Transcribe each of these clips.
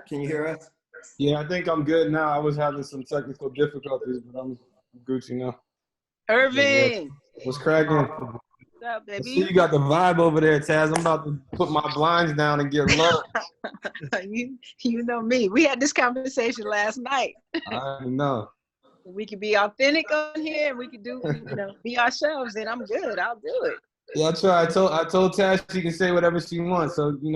can you hear us? Yeah, I think I'm good now. I was having some technical difficulties, but I'm Gucci now. Irving! What's cracking? What's up, I see baby? you got the vibe over there, Taz. I'm about to put my blinds down and get low. You know me. We had this conversation last night. I know. We could be authentic on here and we could do, be ourselves, and I'm good. I'll do it. Yeah, I try. I told Taz she can say whatever she wants. So He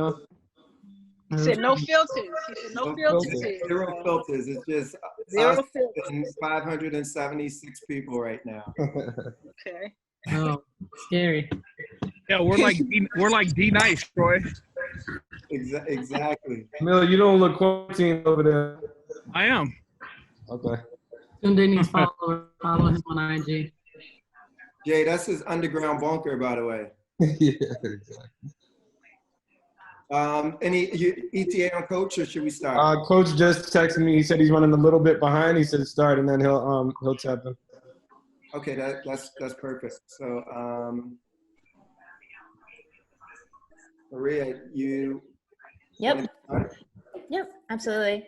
said no filters. He said no filters here. Zero filters. It's just Zero us filters. and 576 people right now. Okay. Oh, scary. Yeah, we're like D nice, Troy. Exactly. Jamil, you don't look quarantined over there. I am. Okay. Tunde needs follow him on IG. Jay, that's his underground bunker, by the way. Yeah, exactly. Any ETA on Coach, or should we start? Coach just texted me. He said he's running a little bit behind. He said start, and then he'll tap in. Okay, that's perfect. So, Maria, you. Yep. Yep, absolutely.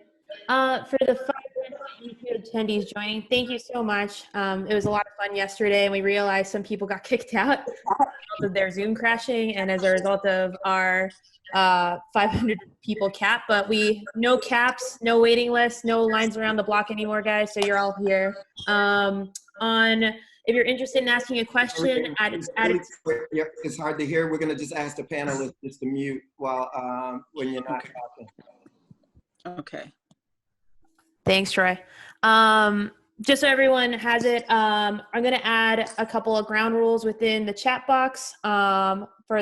For the 500 attendees joining, thank you so much. It was a lot of fun yesterday, and we realized some people got kicked out as a result of their Zoom crashing and as a result of our 500 people cap. But no caps, no waiting lists, no lines around the block anymore, guys. So you're all here. If you're interested in asking a question, It's hard to hear. We're gonna just ask the panelists just to mute while when you're not talking. Okay. Thanks, Troy. Just so everyone has it, I'm going to add a couple of ground rules within the chat box.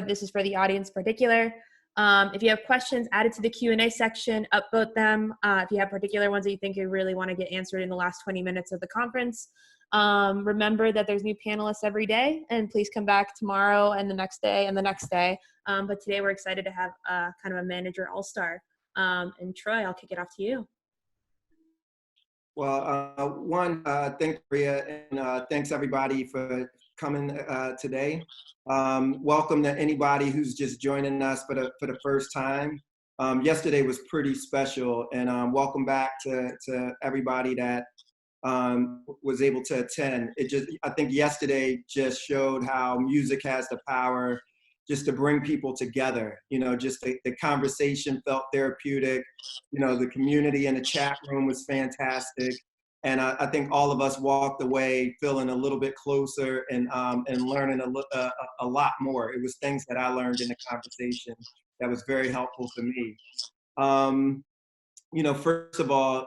This is for the audience in particular. If you have questions, add it to the Q&A section, upvote them. If you have particular ones that you think you really want to get answered in the last 20 minutes of the conference. Remember that there's new panelists every day, and please come back tomorrow and the next day and the next day. But today we're excited to have kind of a manager all-star. And Troy, I'll kick it off to you. Well, thanks, Maria, and thanks everybody for coming today. Welcome to anybody who's just joining us for the first time. Yesterday was pretty special, and welcome back to everybody that was able to attend. I think yesterday just showed how music has the power just to bring people together. Just the conversation felt therapeutic. The community in the chat room was fantastic. And I think all of us walked away feeling a little bit closer and learning a lot more. It was things that I learned in the conversation that was very helpful to me. First of all,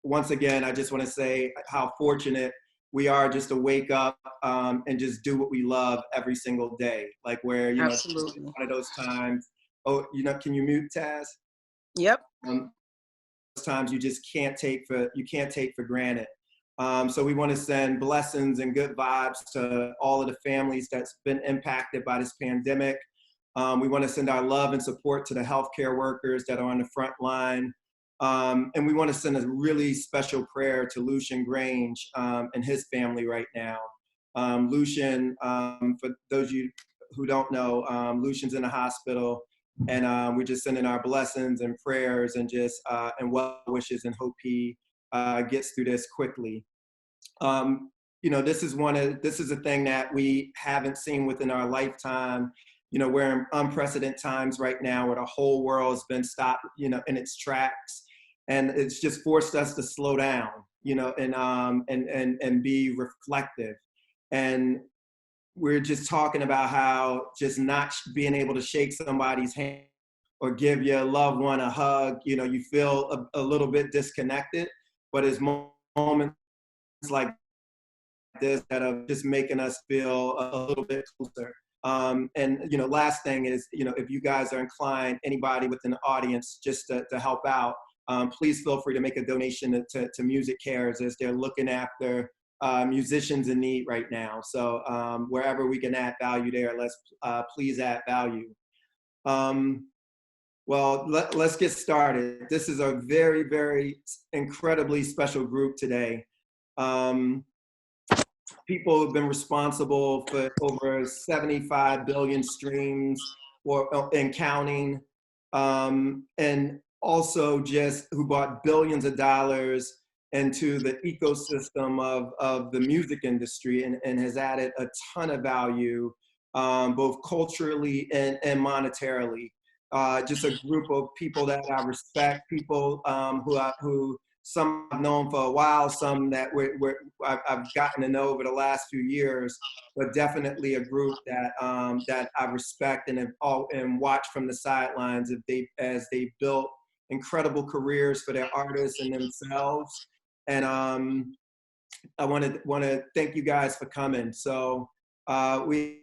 once again, I just want to say how fortunate we are just to wake up and just do what we love every single day. Like where, Absolutely. One of those times, can you mute, Taz? Yep. Those times you just can't take for granted. So we want to send blessings and good vibes to all of the families that's been impacted by this pandemic. We want to send our love and support to the healthcare workers that are on the front line. And we want to send a really special prayer to Lucian Grange and his family right now. Lucian, for those of you who don't know, Lucian's in the hospital, and we're just sending our blessings and prayers and just and well wishes, and hope he gets through this quickly. This is a thing that we haven't seen within our lifetime. We're in unprecedented times right now where the whole world has been stopped, in its tracks. And it's just forced us to slow down, and be reflective. And we're just talking about how just not being able to shake somebody's hand or give your loved one a hug, you feel a little bit disconnected, but it's moments like this that are just making us feel a little bit closer. And last thing is, if you guys are inclined, anybody within the audience, just to help out, please feel free to make a donation to Music Cares as they're looking after musicians in need right now. So wherever we can add value there, let's please add value. Well, let's get started. This is a very, very incredibly special group today. People have been responsible for over 75 billion streams and counting. And also just who brought billions of dollars into the ecosystem of the music industry and has added a ton of value, both culturally and monetarily. Just a group of people that I respect, people who some I've known for a while, some that I've gotten to know over the last few years, but definitely a group that that I respect and watch from the sidelines as they built incredible careers for their artists and themselves. And I want to thank you guys for coming. So we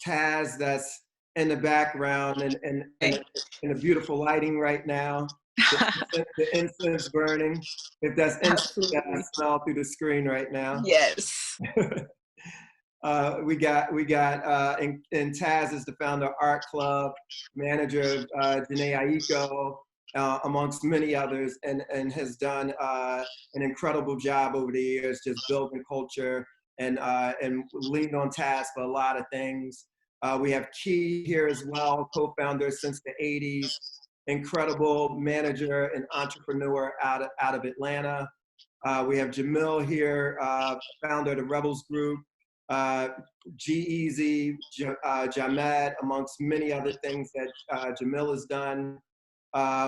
Tas that's in the background and in a beautiful lighting right now. The incense burning. If that's incense, I smell through the screen right now. Yes. We got and Tas is the founder of Art Club, manager of Janae Aiko, amongst many others, and has done an incredible job over the years just building culture and leaned on Tas for a lot of things. We have Kei here as well, co-founder since the 80s, incredible manager and entrepreneur out of Atlanta. We have Jamil here, founder of the Revels group, G-Eazy, Jamil, amongst many other things that Jamil has done.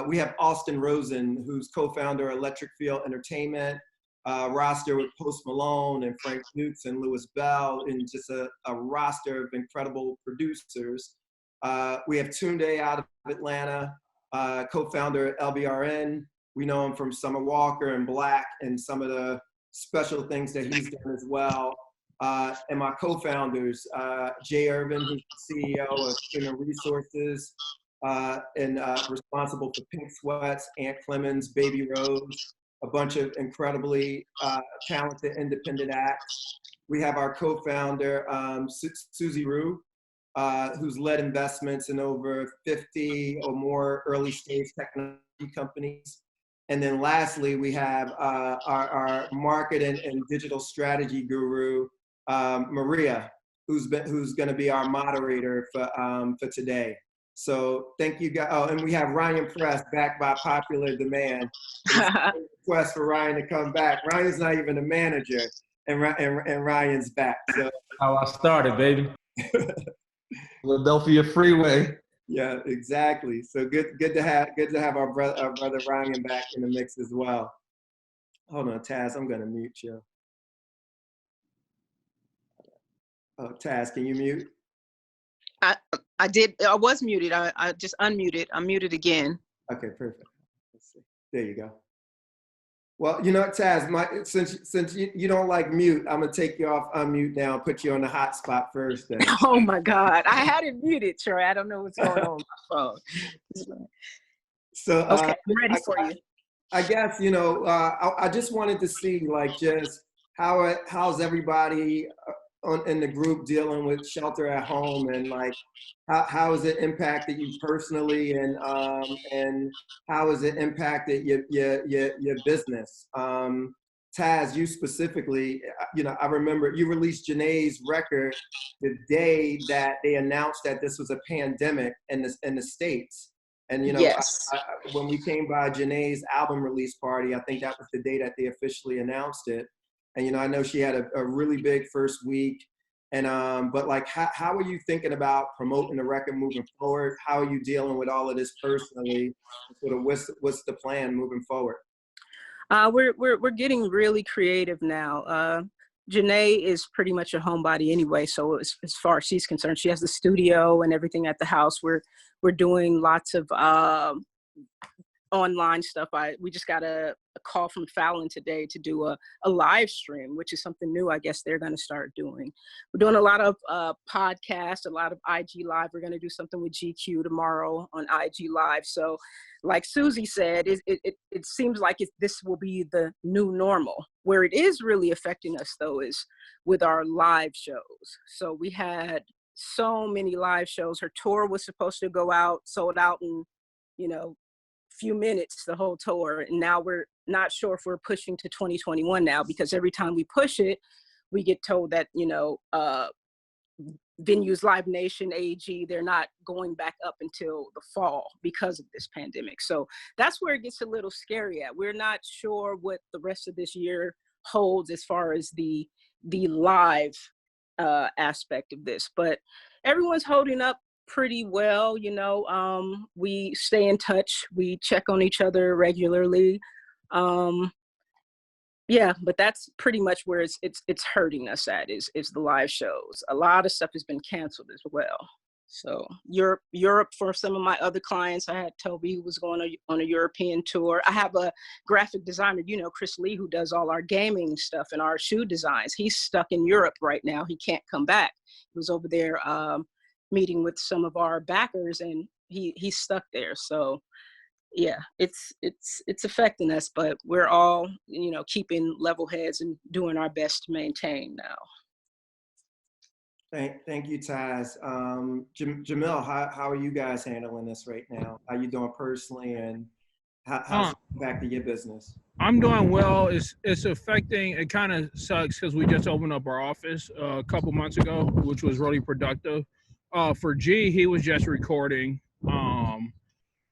We have Austin Rosen, who's co-founder of Electric Field Entertainment, roster with Post Malone and Frank Nukes and Louis Bell, and just a roster of incredible producers. We have Tunde out of Atlanta, co-founder at LVRN. We know him from Summer Walker and Black and some of the special things that he's done as well. And my co-founders, J Erving, who's the CEO of Human Resources, and responsible for Pink Sweats, Aunt Clemens, Baby Rose, a bunch of incredibly talented independent acts. We have our co-founder, Suzy Ryoo, who's led investments in over 50 or more early stage technology companies. And then lastly, we have our market and digital strategy guru, Maria, who's going to be our moderator for today. So thank you guys. Oh, and we have Ryan Press back by popular demand. Request for Ryan to come back. Ryan's not even a manager, and Ryan's back. So how I started, baby. Philadelphia Freeway. Yeah, exactly. So good to have our brother Ryan back in the mix as well. Hold on, Tas, I'm gonna mute you. Oh, Tas, can you mute? I did. I was muted. I just unmuted. I'm muted again. Okay, perfect. Let's see. There you go. Well, you know what, Tas, since you don't like mute, I'm gonna take you off unmute now and put you on the hot spot first. Then. Oh my God, I had it muted, Troy. I don't know what's going on with my phone. So okay, I'm ready for you. I guess I just wanted to see just how's everybody in the group dealing with shelter at home, and how has it impacted you personally, and how has it impacted your business? Tas, you specifically, I remember you released Janae's record the day that they announced that this was a pandemic in the States. And yes. When we came by Janae's album release party, I think that was the day that they officially announced it. And I know she had a really big first week. And but how are you thinking about promoting the record moving forward? How are you dealing with all of this personally? Sort of what's the plan moving forward? We're getting really creative now. Janae is pretty much a homebody anyway, so as far as she's concerned, she has the studio and everything at the house. We're doing lots of online stuff. We just got a call from Fallon today to do a live stream, which is something new I guess they're going to start doing. We're doing a lot of podcasts, a lot of IG Live. We're going to do something with GQ tomorrow on IG Live. So like Suzy said, it seems like this will be the new normal. Where it is really affecting us though is with our live shows. So we had so many live shows. Her tour was supposed to go out, sold out in few minutes, the whole tour, and now we're not sure if we're pushing to 2021 now, because every time we push it we get told that venues, Live Nation, AG, they're not going back up until the fall because of this pandemic. So that's where it gets a little scary at. We're not sure what the rest of this year holds as far as the live aspect of this, but everyone's holding up pretty well. You know, we stay in touch, we check on each other regularly. Yeah, but that's pretty much where it's hurting us at is the live shows. A lot of stuff has been canceled as well. So Europe for some of my other clients, I had Toby who was going on a European tour. I have a graphic designer, you know, Chris Lee, who does all our gaming stuff and our shoe designs. He's stuck in Europe right now. He can't come back. He was over there meeting with some of our backers, and he's stuck there. So yeah, it's affecting us, but we're all, you know, keeping level heads and doing our best to maintain now. Thank you, Tas. Jamil, how are you guys handling this right now? How you doing personally, and how's it impacting your business? I'm doing well. It's affecting. It kind of sucks because we just opened up our office a couple months ago, which was really productive. For G, he was just recording.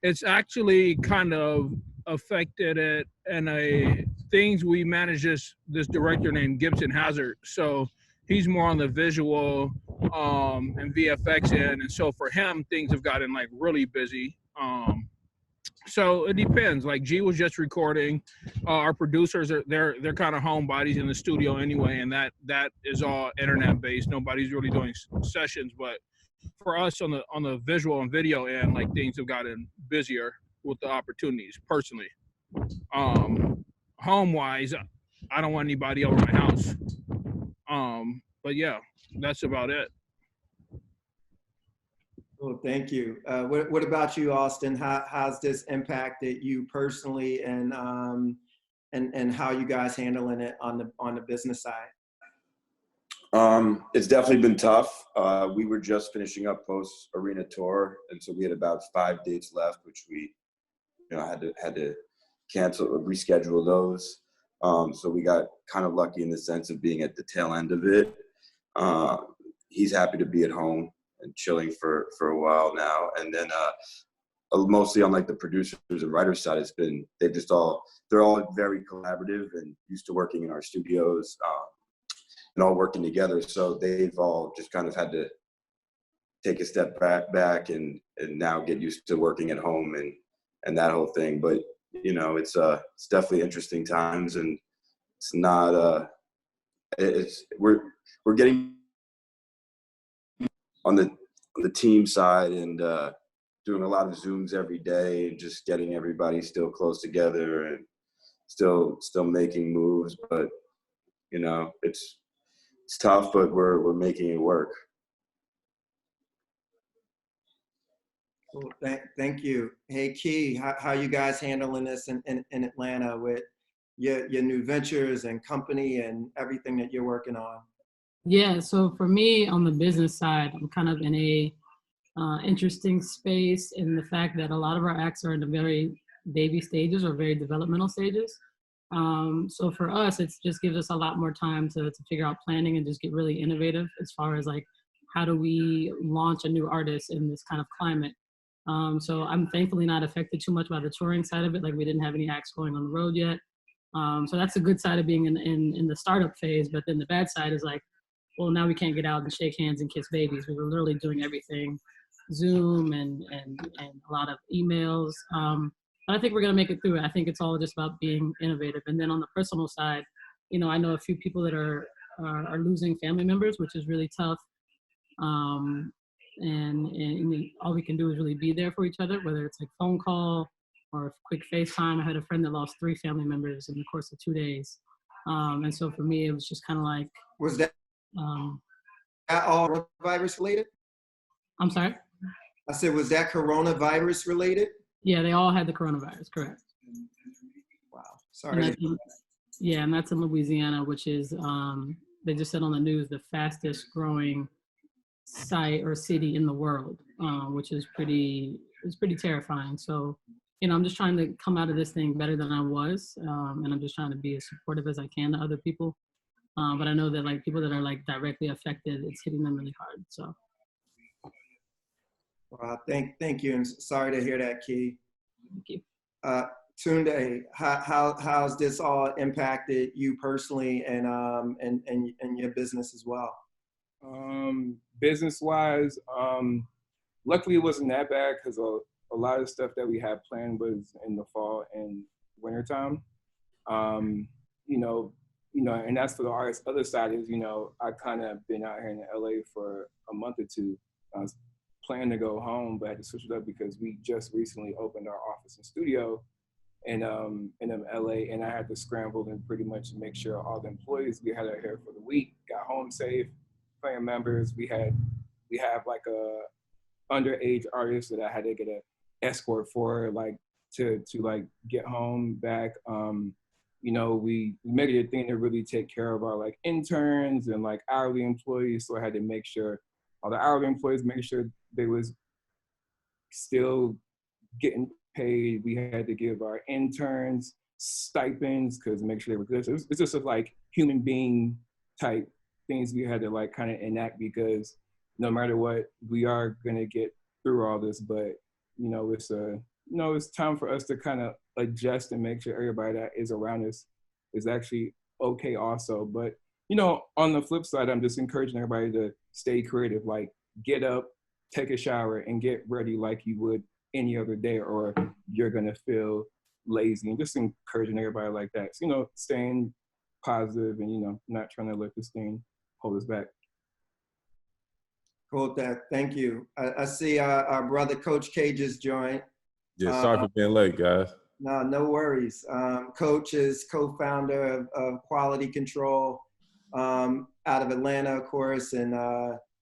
It's actually kind of affected it, and things we manage this director named Gibson Hazard. So he's more on the visual and VFX end, and so for him, things have gotten like really busy. So it depends. Like G was just recording. Our producers they're kind of homebodies in the studio anyway, and that is all internet based. Nobody's really doing sessions, but for us on the visual and video end, like things have gotten busier with the opportunities personally. Home wise, I don't want anybody over my house. But yeah, that's about it. Well, thank you. What about you, Austin? How's this impacted you personally, and how you guys handling it on the business side? It's definitely been tough. We were just finishing up post arena tour, and so we had about 5 dates left, which we, had to cancel or reschedule those. So we got kind of lucky in the sense of being at the tail end of it. He's happy to be at home and chilling for a while now, and then mostly on like the producers and writers side, they're all very collaborative and used to working in our studios. And all working together, so they've all just kind of had to take a step back and now get used to working at home and that whole thing. But it's definitely interesting times, and it's not we're getting on the team side and doing a lot of Zooms every day and just getting everybody still close together and still making moves. But it's tough, but we're making it work. Cool. Thank you. Hey, Kei, how you guys handling this in Atlanta with your new ventures and company and everything that you're working on? Yeah, so for me on the business side, I'm kind of in a interesting space in the fact that a lot of our acts are in the very baby stages or very developmental stages. So for us, it just gives us a lot more time to figure out planning and just get really innovative as far as like, how do we launch a new artist in this kind of climate? So I'm thankfully not affected too much by the touring side of it. Like we didn't have any acts going on the road yet. So that's a good side of being in the startup phase. But then the bad side is like, well, now we can't get out and shake hands and kiss babies. We were literally doing everything Zoom and a lot of emails. But I think we're going to make it through it. I think it's all just about being innovative. And then on the personal side, I know a few people that are losing family members, which is really tough. And all we can do is really be there for each other, whether it's like phone call or a quick FaceTime. I had a friend that lost 3 family members in the course of 2 days. And so for me, it was just kind of like. Was that all coronavirus related? I'm sorry? I said, was that coronavirus related? Yeah, they all had the coronavirus, correct. Wow, sorry. And that's in Louisiana, which is, they just said on the news, the fastest growing site or city in the world, which is pretty terrifying. So, I'm just trying to come out of this thing better than I was. And I'm just trying to be as supportive as I can to other people. But I know that like people that are like directly affected, it's hitting them really hard. So. Well, thank you, and sorry to hear that, Kei. Thank you. Tunde, how's this all impacted you personally and your business as well? Business-wise, luckily it wasn't that bad because a lot of stuff that we had planned was in the fall and wintertime. And that's for the artist. Other side is, I kind of been out here in LA for a month or two. I was planning to go home, but I had to switch it up because we just recently opened our office and studio in LA, and I had to scramble and pretty much make sure all the employees we had out here for the week got home safe. Family members, we have like a underage artist that I had to get an escort for, like to like get home back. We made it a thing to really take care of our like interns and like hourly employees. So I had to make sure all the hourly employees, make sure they was still getting paid. We had to give our interns stipends because make sure they were good. So it's just like human being type things we had to like kind of enact because no matter what, we are gonna get through all this. But it's time for us to kind of adjust and make sure everybody that is around us is actually okay also. But on the flip side, I'm just encouraging everybody to stay creative, like get up, take a shower, and get ready like you would any other day, or you're gonna feel lazy. And just encouraging everybody like that. So, staying positive and not trying to let this thing hold us back. Cool, thank you. I see our brother Coach Kei just joined. Yeah, sorry for being late, guys. No worries. Coach is co-founder of Quality Control out of Atlanta, of course, and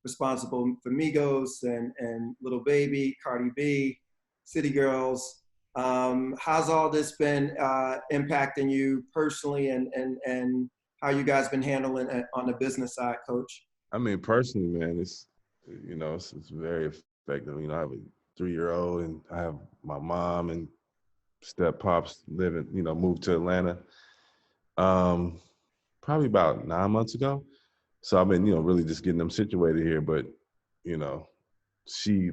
responsible for Migos and Little Baby, Cardi B, City Girls. How's all this been impacting you personally, and how you guys been handling it on the business side, Coach? I mean, personally, man, it's very effective. I have a 3-year-old, and I have my mom and step pops living, moved to Atlanta probably about 9 months ago. So I've been, really just getting them situated here. But, she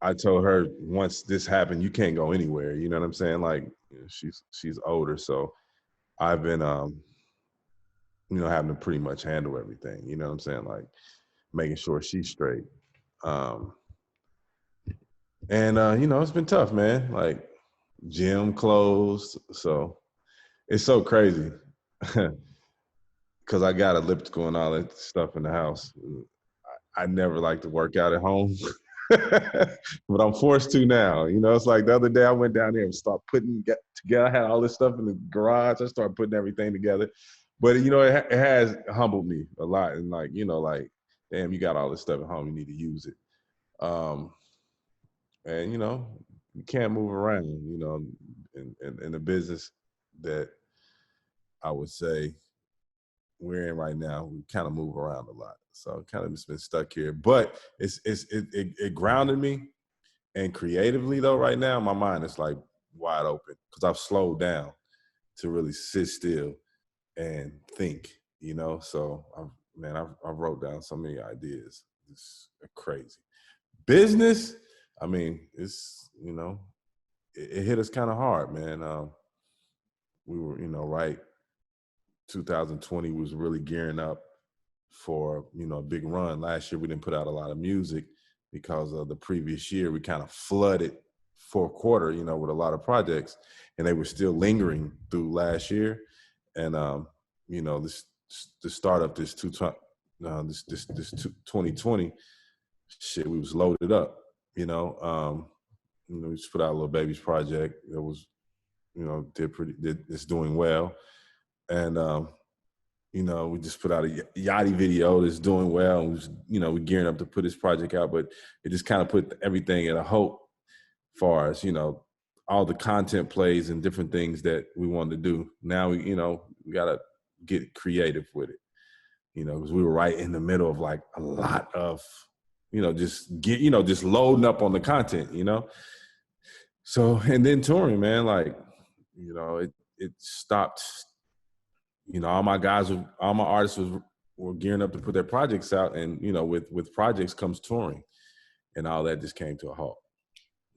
I told her once this happened, you can't go anywhere. You know what I'm saying? Like, she's older, so I've been, having to pretty much handle everything. You know what I'm saying? Like making sure she's straight. It's been tough, man. Like gym closed, so it's so crazy because I got elliptical and all that stuff in the house. I never like to work out at home, but I'm forced to now. It's like the other day I went down there and started putting together. I had all this stuff in the garage. I started putting everything together, but it has humbled me a lot. And damn, you got all this stuff at home. You need to use it. And you can't move around. In the business that I would say we're in right now, we kind of move around a lot. So kind of just been stuck here. But it grounded me, and creatively though, right now my mind is like wide open because I've slowed down to really sit still and think. So I wrote down so many ideas. It's crazy. Business, I mean, it's it hit us kind of hard, man. We were, right. 2020 was really gearing up for, a big run. Last year, we didn't put out a lot of music because of the previous year. We kind of flooded fourth quarter, with a lot of projects, and they were still lingering through last year. And, the start of this 2020 shit, we was loaded up, we just put out a Little Baby's project. It was, it's doing well. And, we just put out a Yachty video that's doing well. And we're gearing up to put this project out, but it just kind of put everything in a hope far as, all the content plays and different things that we wanted to do. Now, we got to get creative with it, because we were right in the middle of like a lot of, just loading up on the content, So, and then touring, man, it stopped, you know, all my artists were gearing up to put their projects out, and you know, with projects comes touring, and all that just came to a halt.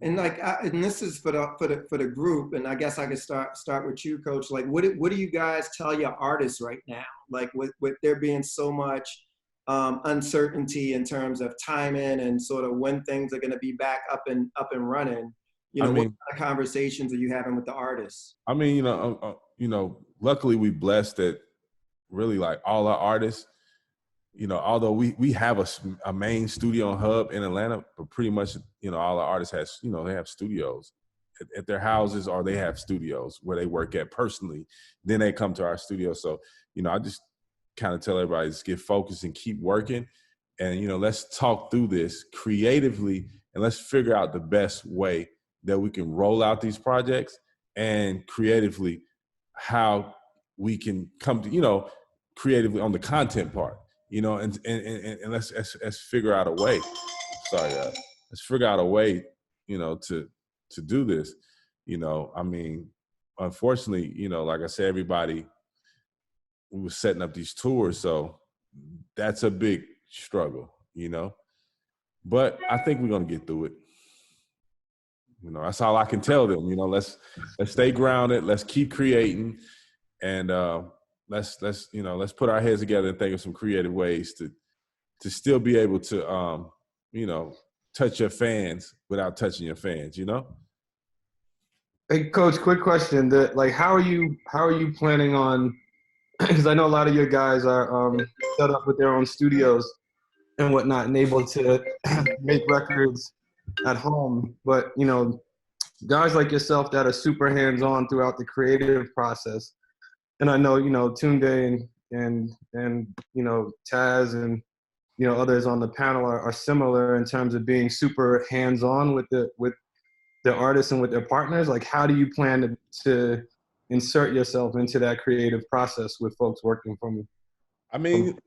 And like, and this is for the group, and I guess I could start with you, Coach. Like, what do you guys tell your artists right now? Like, with there being so much uncertainty in terms of timing and sort of when things are going to be back up and running. You know, what kind of conversations are you having with the artists? I mean, you know, luckily we blessed that really like all our artists, you know, although we have a main studio and hub in Atlanta, but pretty much, you know, all our artists has, you know, they have studios at their houses, or they have studios where they work at personally. Then they come to our studio. So, you know, I just kind of tell everybody, just get focused and keep working. And, you know, let's talk through this creatively, and let's figure out the best way that we can roll out these projects, and creatively how we can come to, you know, creatively on the content part. You know, and let's figure out a way. Sorry, let's figure out a way, you know, to do this. You know, I mean, unfortunately, you know, like I said, we was setting up these tours, so that's a big struggle, you know. But I think we're gonna get through it. You know, that's all I can tell them. You know, let's stay grounded. Let's keep creating, and let's put our heads together and think of some creative ways to still be able to you know, touch your fans without touching your fans, you know? Hey Coach, quick question. Like how are you planning on, because I know a lot of your guys are set up with their own studios and whatnot and able to make records at home, but you know, guys like yourself that are super hands-on throughout the creative process. And I know, you know, Tunde and you know, Tas and, you know, others on the panel are similar in terms of being super hands-on with the artists and with their partners. Like, how do you plan to insert yourself into that creative process with folks working from? I mean,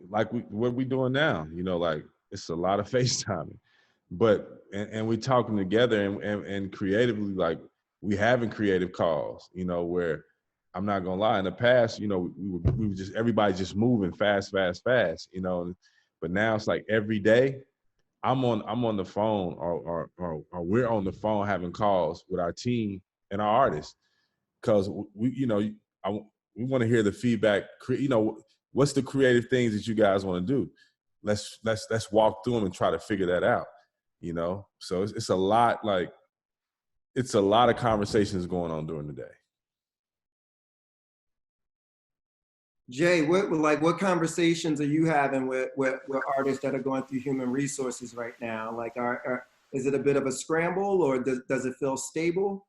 like what we doing now, you know, like it's a lot of FaceTiming, but and we talking together and creatively, like we having creative calls, you know, where I'm not gonna lie, in the past, you know, we were just, everybody just moving fast, you know, but now it's like every day I'm on the phone or we're on the phone having calls with our team and our artists, because we, you know, we want to hear the feedback. You know, what's the creative things that you guys want to do? Let's walk through them and try to figure that out. You know, so it's a lot, like it's a lot of conversations going on during the day. Jay, what conversations are you having with artists that are going through human resources right now? Like, is it a bit of a scramble, or does it feel stable?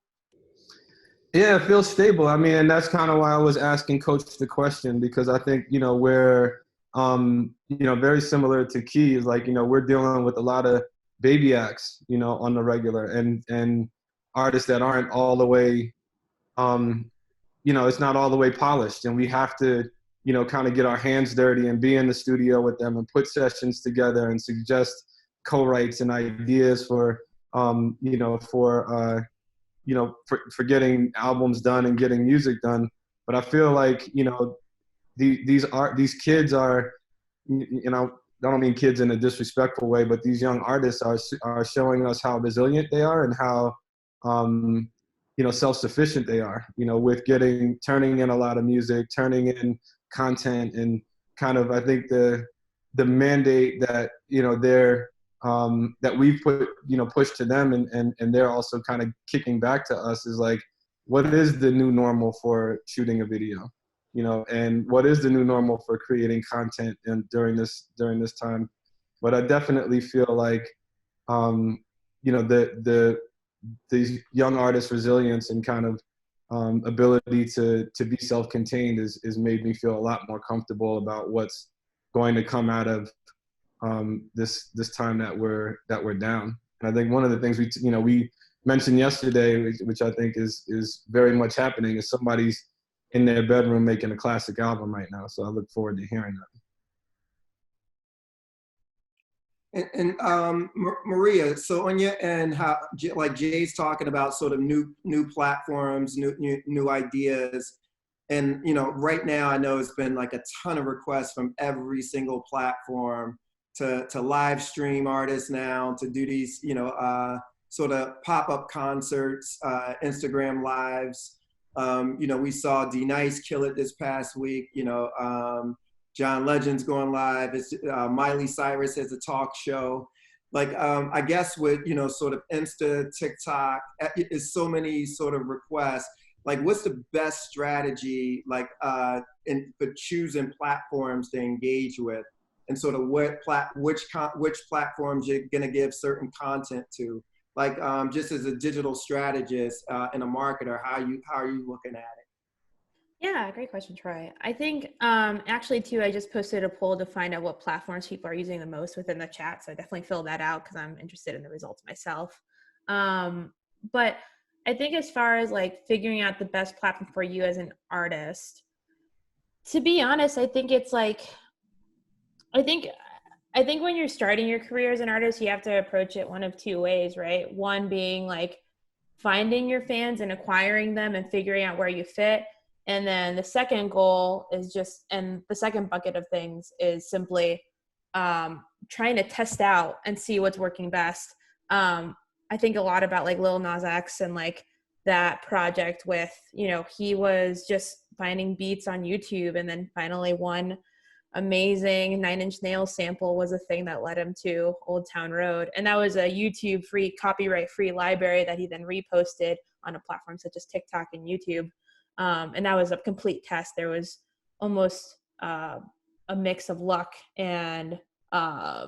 Yeah, it feels stable. I mean, and that's kind of why I was asking Coach the question, because I think, you know, we're, you know, very similar to Kei, is like, you know, we're dealing with a lot of baby acts, you know, on the regular, and artists that aren't all the way, you know, it's not all the way polished, and we have to, you know, kind of get our hands dirty and be in the studio with them and put sessions together and suggest co-writes and ideas for, you know, for getting albums done and getting music done. But I feel like, you know, these kids are, you know, I don't mean kids in a disrespectful way, but these young artists are showing us how resilient they are and how, you know, self-sufficient they are, you know, with turning in a lot of music, turning in content, and kind of, I think the mandate that, you know, that we've pushed to them, and they're also kind of kicking back to us, is like, what is the new normal for shooting a video, you know, and what is the new normal for creating content and during this time. But I definitely feel like, you know, these young artists' resilience and kind of ability to be self-contained is made me feel a lot more comfortable about what's going to come out of this time that we're down. And I think one of the things we mentioned yesterday, which I think is very much happening, is somebody's in their bedroom making a classic album right now. So I look forward to hearing that. And Maria, so on your end, how, like Jay's talking about sort of new platforms, new ideas. and right now I know it's been like a ton of requests from every single platform to live stream artists now, to do these, sort of pop-up concerts, Instagram lives. We saw D Nice kill it this past week. John Legend's going live. It's Miley Cyrus has a talk show. Like, I guess with, sort of Insta, TikTok, is so many sort of requests. Like, what's the best strategy, like, for choosing platforms to engage with, and sort of which platforms you're gonna give certain content to? Like, just as a digital strategist and a marketer, how are you looking at it? Yeah, great question, Troy. I think actually too, I just posted a poll to find out what platforms people are using the most within the chat. So I definitely filled that out because I'm interested in the results myself. But I think as far as like figuring out the best platform for you as an artist, to be honest, I think it's like, I think when you're starting your career as an artist, you have to approach it one of two ways, right? One being like finding your fans and acquiring them and figuring out where you fit. And then the second goal is the second bucket of things is simply trying to test out and see what's working best. I think a lot about like Lil Nas X and like that project with, he was just finding beats on YouTube, and then finally one amazing 9 Inch Nails sample was a thing that led him to Old Town Road. And that was a YouTube free, copyright free library that he then reposted on a platform such as TikTok and YouTube. And that was a complete test. There was almost a mix of luck and a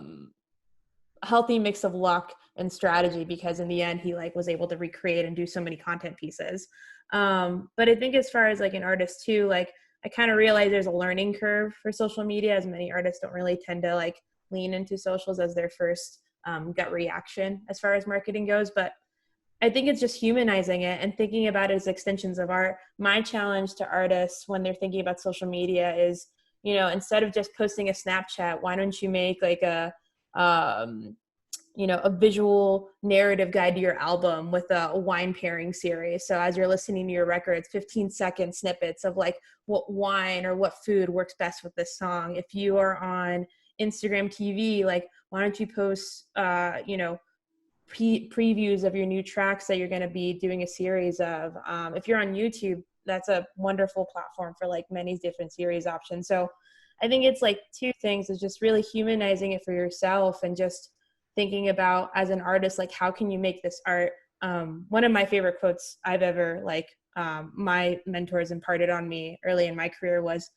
healthy mix of luck and strategy, because in the end he like was able to recreate and do so many content pieces. But I think as far as like an artist too, like I kind of realize there's a learning curve for social media, as many artists don't really tend to like lean into socials as their first gut reaction as far as marketing goes. But I think it's just humanizing it and thinking about it as extensions of art. My challenge to artists when they're thinking about social media is, instead of just posting a Snapchat, why don't you make like a visual narrative guide to your album with a wine pairing series. So as you're listening to your records, 15-second snippets of like what wine or what food works best with this song. If you are on Instagram TV, like why don't you post, previews of your new tracks that you're going to be doing a series of. If you're on YouTube, that's a wonderful platform for like many different series options. So I think it's like two things, is just really humanizing it for yourself and just thinking about as an artist, like how can you make this art? One of my favorite quotes I've ever my mentors imparted on me early in my career was,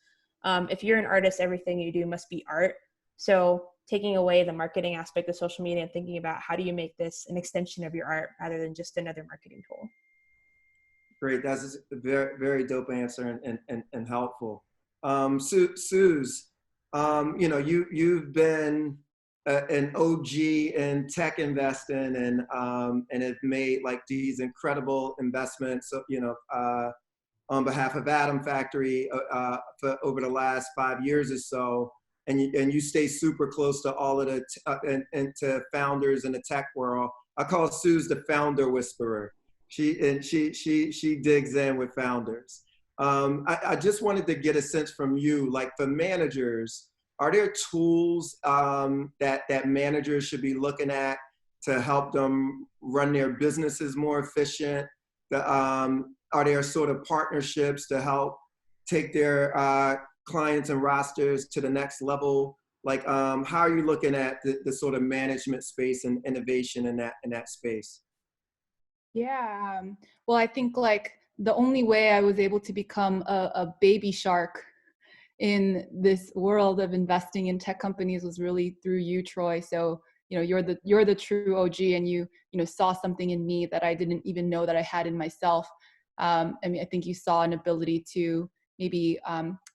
if you're an artist, everything you do must be art. So taking away the marketing aspect of social media and thinking about how do you make this an extension of your art rather than just another marketing tool. Great, that's a very, very dope answer and helpful. Suze, you've been an OG in tech investing and have made like these incredible investments, on behalf of Atom Factory for over the last 5 years or so. And you stay super close to all of the and to founders in the tech world. I call Suze the founder whisperer. She digs in with founders. I just wanted to get a sense from you, like for managers, are there tools that managers should be looking at to help them run their businesses more efficient? Are there sort of partnerships to help take their clients and rosters to the next level? Like, how are you looking at the sort of management space and innovation in that space? Yeah, well, I think like the only way I was able to become a baby shark in this world of investing in tech companies was really through you, Troy. So, you're the true OG, and you saw something in me that I didn't even know that I had in myself. I think you saw an ability to maybe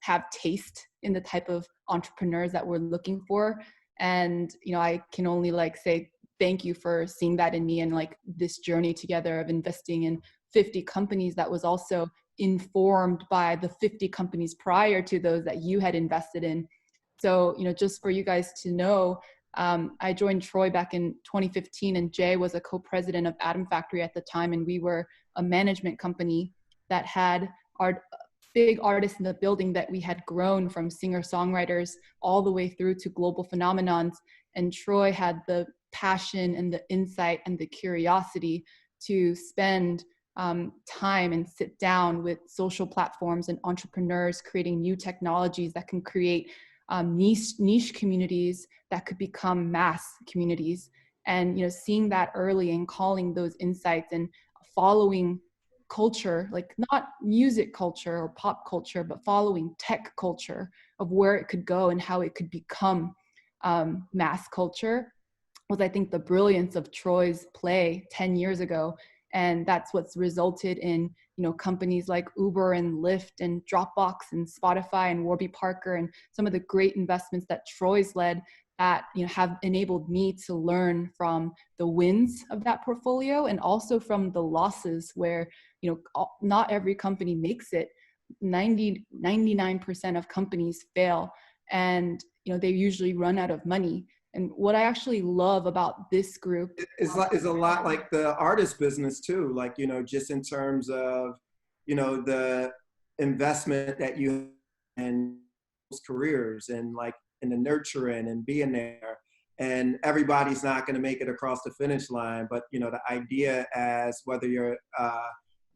have taste in the type of entrepreneurs that we're looking for. And, I can only say thank you for seeing that in me, and like this journey together of investing in 50 companies that was also informed by the 50 companies prior to those that you had invested in. So, just for you guys to know, I joined Troy back in 2015, and Jay was a co-president of Atom Factory at the time. And we were a management company that had big artists in the building that we had grown from singer-songwriters all the way through to global phenomenons. And Troy had the passion and the insight and the curiosity to spend time and sit down with social platforms and entrepreneurs, creating new technologies that can create niche communities that could become mass communities. And, you know, seeing that early and calling those insights and following culture, like not music culture or pop culture, but following tech culture of where it could go and how it could become mass culture, was, I think, the brilliance of Troy's play 10 years ago. And that's what's resulted in, you know, companies like Uber and Lyft and Dropbox and Spotify and Warby Parker and some of the great investments that Troy's led that, you know, have enabled me to learn from the wins of that portfolio and also from the losses where, you know, not every company makes it. 99% of companies fail, and, you know, they usually run out of money. And what I actually love about this group is a lot like the artist business too. Like, you know, just in terms of, you know, the investment that you have in careers and like in the nurturing and being there. And everybody's not going to make it across the finish line, but, you know, the idea as whether you're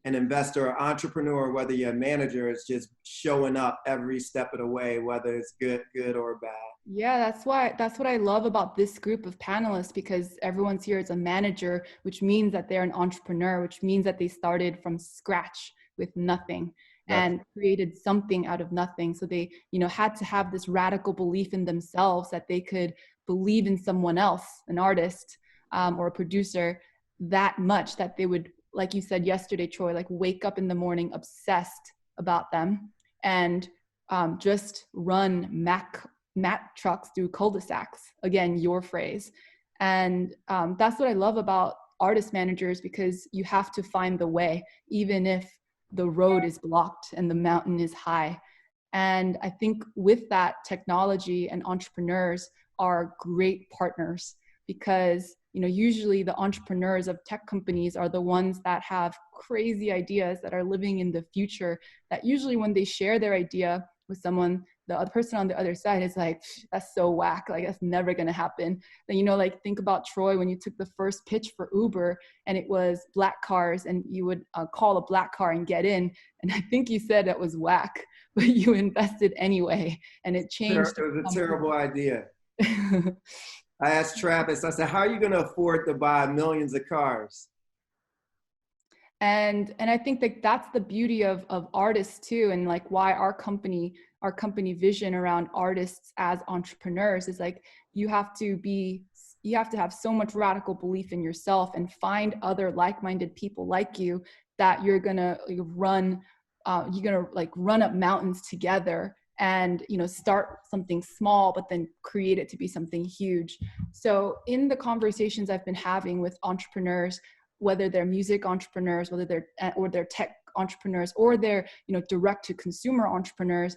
an investor or entrepreneur, whether you're a manager, is just showing up every step of the way, whether it's good or bad. Yeah, that's what I love about this group of panelists, because everyone's here as a manager, which means that they're an entrepreneur, which means that they started from scratch with nothing and created something out of nothing. So they, you know, had to have this radical belief in themselves that they could believe in someone else, an artist or a producer, that much that they would, like you said yesterday, Troy, like wake up in the morning obsessed about them and just run Mack trucks through cul-de-sacs, again, your phrase. And that's what I love about artist managers, because you have to find the way, even if the road is blocked and the mountain is high. And I think with that, technology and entrepreneurs are great partners, because, you know, usually the entrepreneurs of tech companies are the ones that have crazy ideas that are living in the future, that usually when they share their idea with someone, the other person on the other side is like, that's so whack, like that's never gonna happen. Then, you know, like think about Troy, when you took the first pitch for Uber and it was black cars and you would call a black car and get in. And I think you said that was whack, but you invested anyway and it changed. It was a terrible idea. I asked Travis, I said, how are you gonna afford to buy millions of cars? And I think that that's the beauty of artists too, and like why our company vision around artists as entrepreneurs is like, you have to have so much radical belief in yourself and find other like-minded people like you that you're gonna run up mountains together and, you know, start something small but then create it to be something huge. So in the conversations I've been having with entrepreneurs, whether they're music entrepreneurs, whether they're tech entrepreneurs, or they're, you know, direct to consumer entrepreneurs,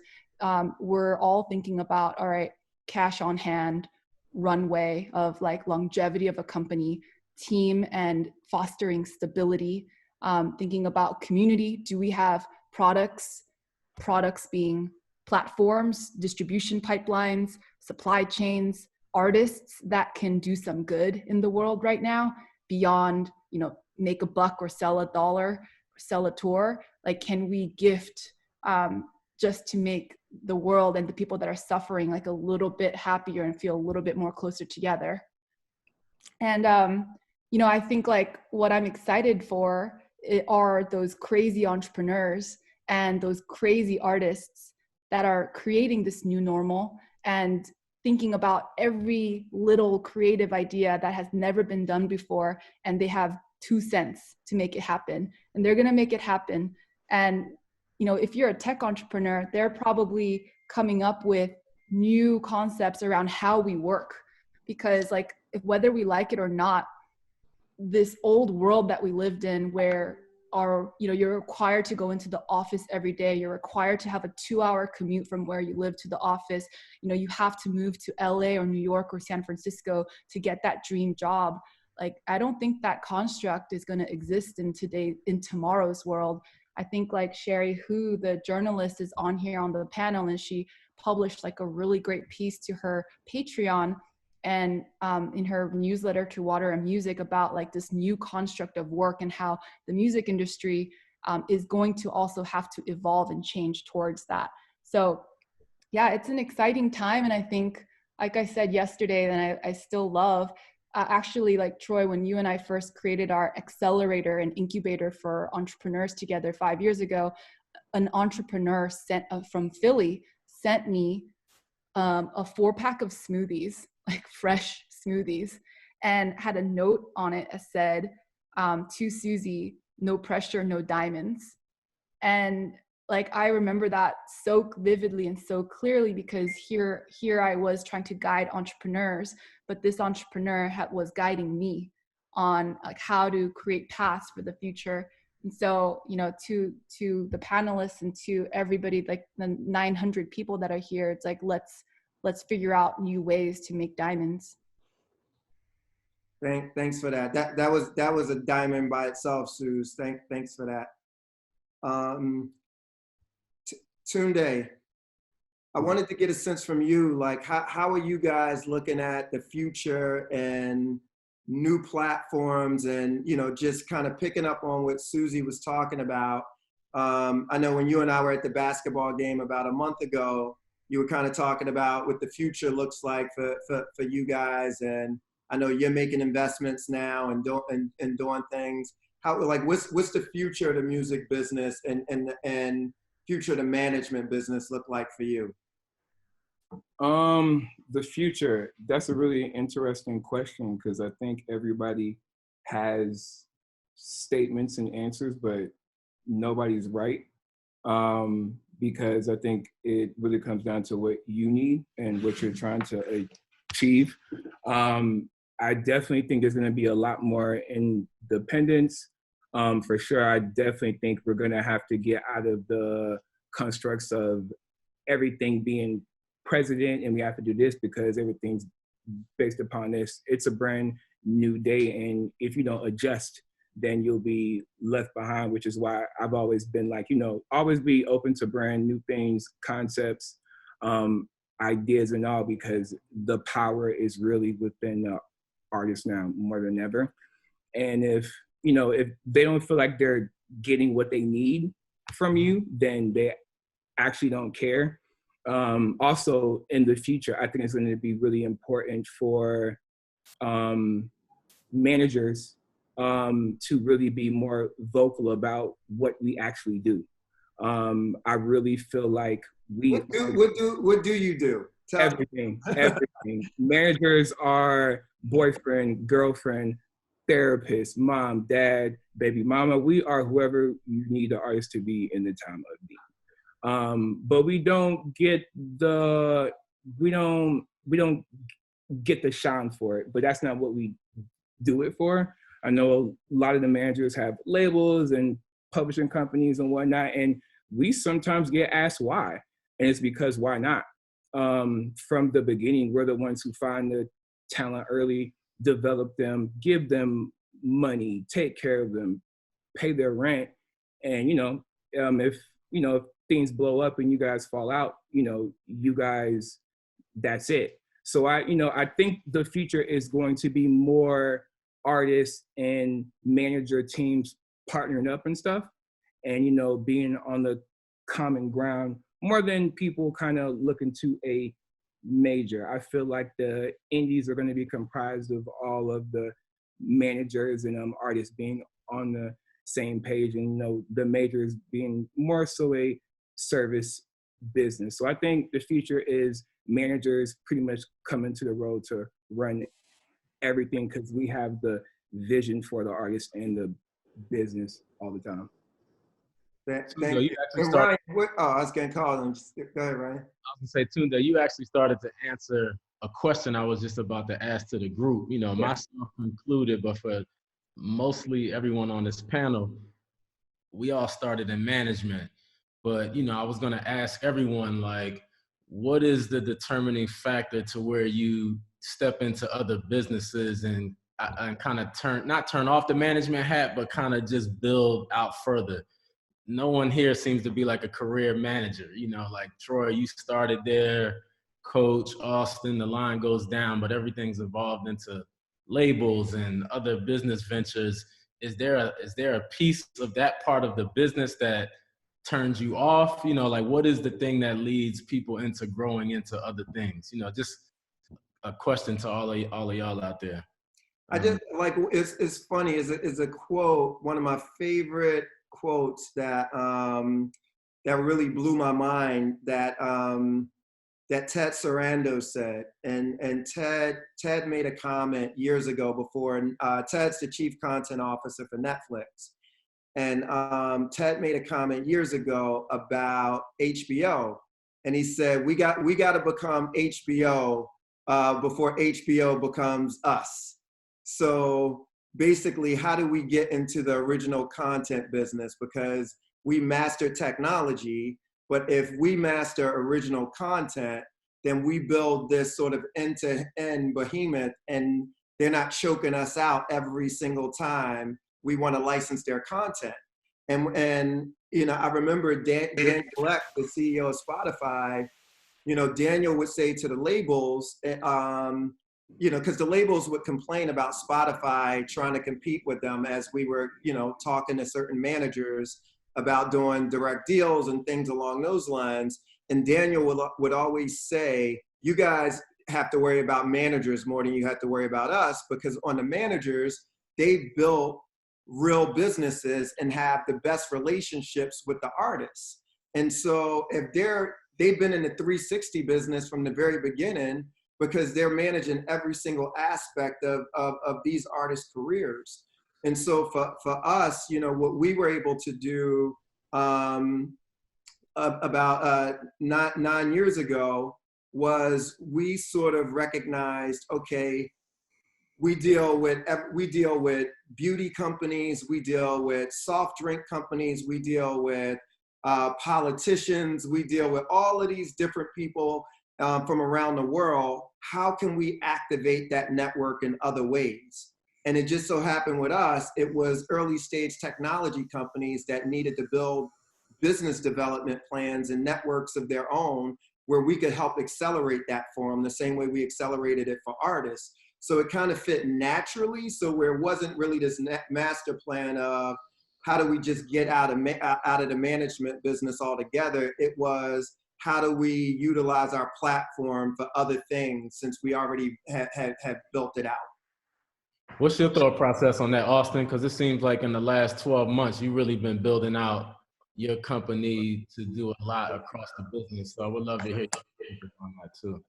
we're all thinking about, all right, cash on hand, runway of like longevity of a company, team and fostering stability, thinking about community. Do we have products being platforms, distribution pipelines, supply chains, artists that can do some good in the world right now beyond, you know, make a buck or sell $1 or sell a tour? Like, can we gift just to make the world and the people that are suffering like a little bit happier and feel a little bit more closer together? And, you know, I think like what I'm excited for are those crazy entrepreneurs and those crazy artists that are creating this new normal and thinking about every little creative idea that has never been done before, and they have 2 cents to make it happen, and they're gonna make it happen. And, you know, if you're a tech entrepreneur, they're probably coming up with new concepts around how we work, because like, whether we like it or not, this old world that we lived in where you're required to go into the office every day. You're required to have a 2-hour commute from where you live to the office. You know, you have to move to LA or New York or San Francisco to get that dream job. Like, I don't think that construct is going to exist in tomorrow's world. I think like Sherry, who the journalist is on here on the panel, and she published like a really great piece to her Patreon and in her newsletter to Water and Music about like this new construct of work and how the music industry is going to also have to evolve and change towards that. So yeah, it's an exciting time. And I think, like I said yesterday, and I still love, actually, like Troy, when you and I first created our accelerator and incubator for entrepreneurs together 5 years ago, an entrepreneur from Philly sent me a 4-pack of smoothies, like fresh smoothies, and had a note on it that said, to Suzy, no pressure, no diamonds. And like, I remember that so vividly and so clearly, because here I was trying to guide entrepreneurs, but this entrepreneur was guiding me on like how to create paths for the future. And so, you know, to the panelists and to everybody, like the 900 people that are here, it's like, let's figure out new ways to make diamonds. Thanks for that. That was a diamond by itself, Suze. Thanks for that. Tunde, I wanted to get a sense from you, like how are you guys looking at the future and new platforms, and you know, just kind of picking up on what Suzy was talking about. I know when you and I were at the basketball game about a month ago, you were kind of talking about what the future looks like for you guys, and I know you're making investments now and doing things. How, like, what's the future of the music business and future of the management business look like for you? The future, that's a really interesting question, because I think everybody has statements and answers, but nobody's right. Because I think it really comes down to what you need and what you're trying to achieve. I definitely think there's going to be a lot more independence. For sure, I definitely think we're going to have to get out of the constructs of everything being president and we have to do this because everything's based upon this. It's a brand new day, and if you don't adjust, then you'll be left behind, which is why I've always been like, you know, always be open to brand new things, concepts, ideas and all, because the power is really within the artists now more than ever. And if they don't feel like they're getting what they need from you, then they actually don't care. Also in the future, I think it's going to be really important for managers to really be more vocal about what we actually do. I really feel like what do you do? Everything. Managers are boyfriend, girlfriend, therapist, mom, dad, baby mama. We are whoever you need the artist to be in the time of need. But we don't get the shine for it. But that's not what we do it for. I know a lot of the managers have labels and publishing companies and whatnot, and we sometimes get asked why, and it's because why not? From the beginning, we're the ones who find the talent early, develop them, give them money, take care of them, pay their rent, and if things blow up and you guys fall out, you guys, that's it. So I think the future is going to be more artists and manager teams partnering up and stuff, and being on the common ground more than people kind of looking to a major. I feel like the indies are going to be comprised of all of the managers and artists being on the same page, and the majors being more so a service business. So I think the future is managers pretty much coming to the road to run everything, because we have the vision for the artist and the business all the time. Thank you. Ryan, I was going to call him. Go ahead, Ryan. I was going to say, Tunde, you actually started to answer a question I was just about to ask to the group, myself included, but for mostly everyone on this panel, we all started in management. But, I was going to ask everyone, like, what is the determining factor to where you step into other businesses and kind of not turn off the management hat, but kind of just build out further? no one here seems to be like a career manager. You know, like Troy, you started there, Coach, Austin, the line goes down, but everything's evolved into labels and other business ventures. Is there a piece of that part of the business that turns you off? You know, like what is the thing that leads people into growing into other things? You know, just a question to all of y'all out there. I just like, it's funny, is a quote, one of my favorite quotes that that really blew my mind, that that Ted Sarando said, and Ted made a comment years ago before, and Ted's the chief content officer for Netflix, and Ted made a comment years ago about HBO, and he said we got to become HBO before HBO becomes us. So basically, how do we get into the original content business? Because we master technology, but if we master original content, then we build this sort of end-to-end behemoth, and they're not choking us out every single time we want to license their content. And you know, I remember Daniel Ek, the CEO of Spotify, you know, Daniel would say to the labels, you know, because the labels would complain about Spotify trying to compete with them as we were, you know, talking to certain managers about doing direct deals and things along those lines. And Daniel would always say, you guys have to worry about managers more than you have to worry about us, because on the managers, they built real businesses and have the best relationships with the artists. And so if they've been in the 360 business from the very beginning, because they're managing every single aspect of these artists' careers. And so for us, you know, what we were able to do about 9 years ago was we sort of recognized, okay, we deal with beauty companies, we deal with soft drink companies, we deal with politicians, we deal with all of these different people from around the world. How can we activate that network in other ways? And it just so happened with us, it was early stage technology companies that needed to build business development plans and networks of their own, where we could help accelerate that for them the same way we accelerated it for artists. So it kind of fit naturally. So where it wasn't really this master plan of how do we just get out of the management business altogether, it was, how do we utilize our platform for other things, since we already have built it out? What's your thought process on that, Austin? Because it seems like in the last 12 months, you've really been building out your company to do a lot across the business. So I would love to hear your take on that too.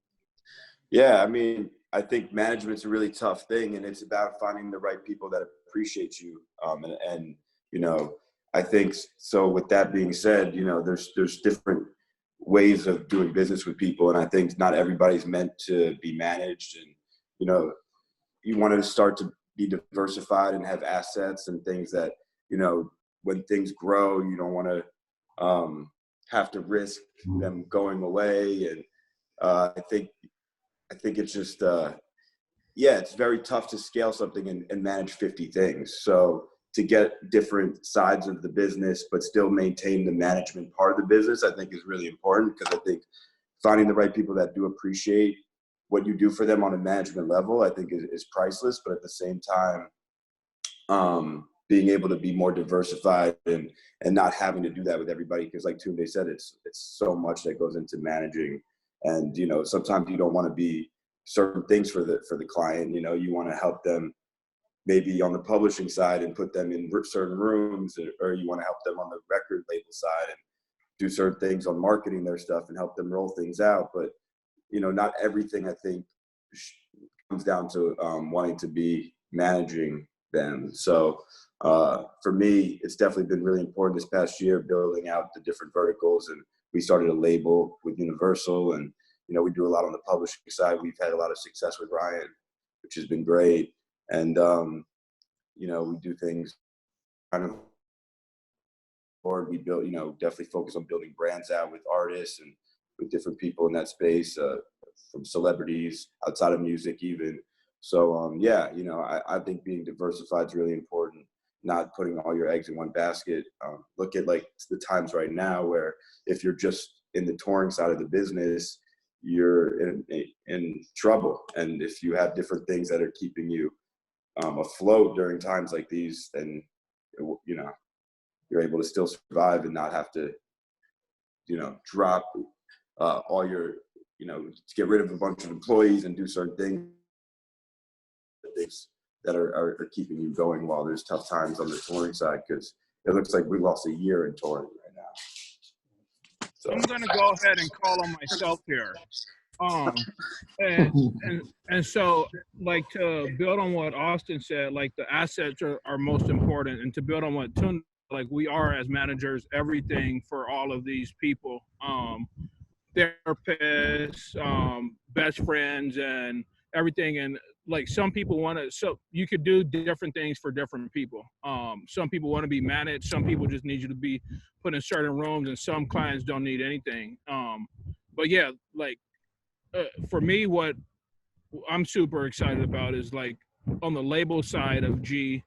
Yeah, I mean, I think management's a really tough thing, and it's about finding the right people that appreciate you. And you know, I think so. With that being said, you know, there's different ways of doing business with people, and I think not everybody's meant to be managed. And you know, you want to start to be diversified and have assets and things that, you know, when things grow, you don't want to have to risk them going away. And I think it's just yeah, it's very tough to scale something and manage 50 things. So to get different sides of the business, but still maintain the management part of the business, I think is really important, because I think finding the right people that do appreciate what you do for them on a management level, I think is priceless. But at the same time, being able to be more diversified and not having to do that with everybody, because like Tunde said, it's so much that goes into managing. And, you know, sometimes you don't want to be certain things for the client. You know, you want to help them maybe on the publishing side and put them in certain rooms, or you want to help them on the record label side and do certain things on marketing their stuff and help them roll things out. But, you know, not everything, I think, comes down to wanting to be managing them. So for me, it's definitely been really important this past year, building out the different verticals. And we started a label with Universal, and, you know, we do a lot on the publishing side. We've had a lot of success with Ryan, which has been great. And, you know, we do things kind of, or we build, you know, definitely focus on building brands out with artists and with different people in that space, from celebrities outside of music even. So, yeah, you know, I think being diversified is really important. not putting all your eggs in one basket. Look at like the times right now where if you're just in the touring side of the business, you're in trouble. And if you have different things that are keeping you afloat during times like these, then, you know, you're able to still survive and not have to, you know, drop all your, you know, get rid of a bunch of employees and do certain things that are keeping you going while there's tough times on the touring side, because it looks like we lost a year in touring right now. So I'm gonna go ahead and call on myself here. And so, like, to build on what Austin said, like the assets are most important, and to build on what Tunde, like we are as managers, everything for all of these people, therapists, best friends, and everything. And like some people want to, so you could do different things for different people. Some people want to be managed, some people just need you to be put in certain rooms, and some clients don't need anything. But yeah, like for me, what I'm super excited about is like on the label side of G,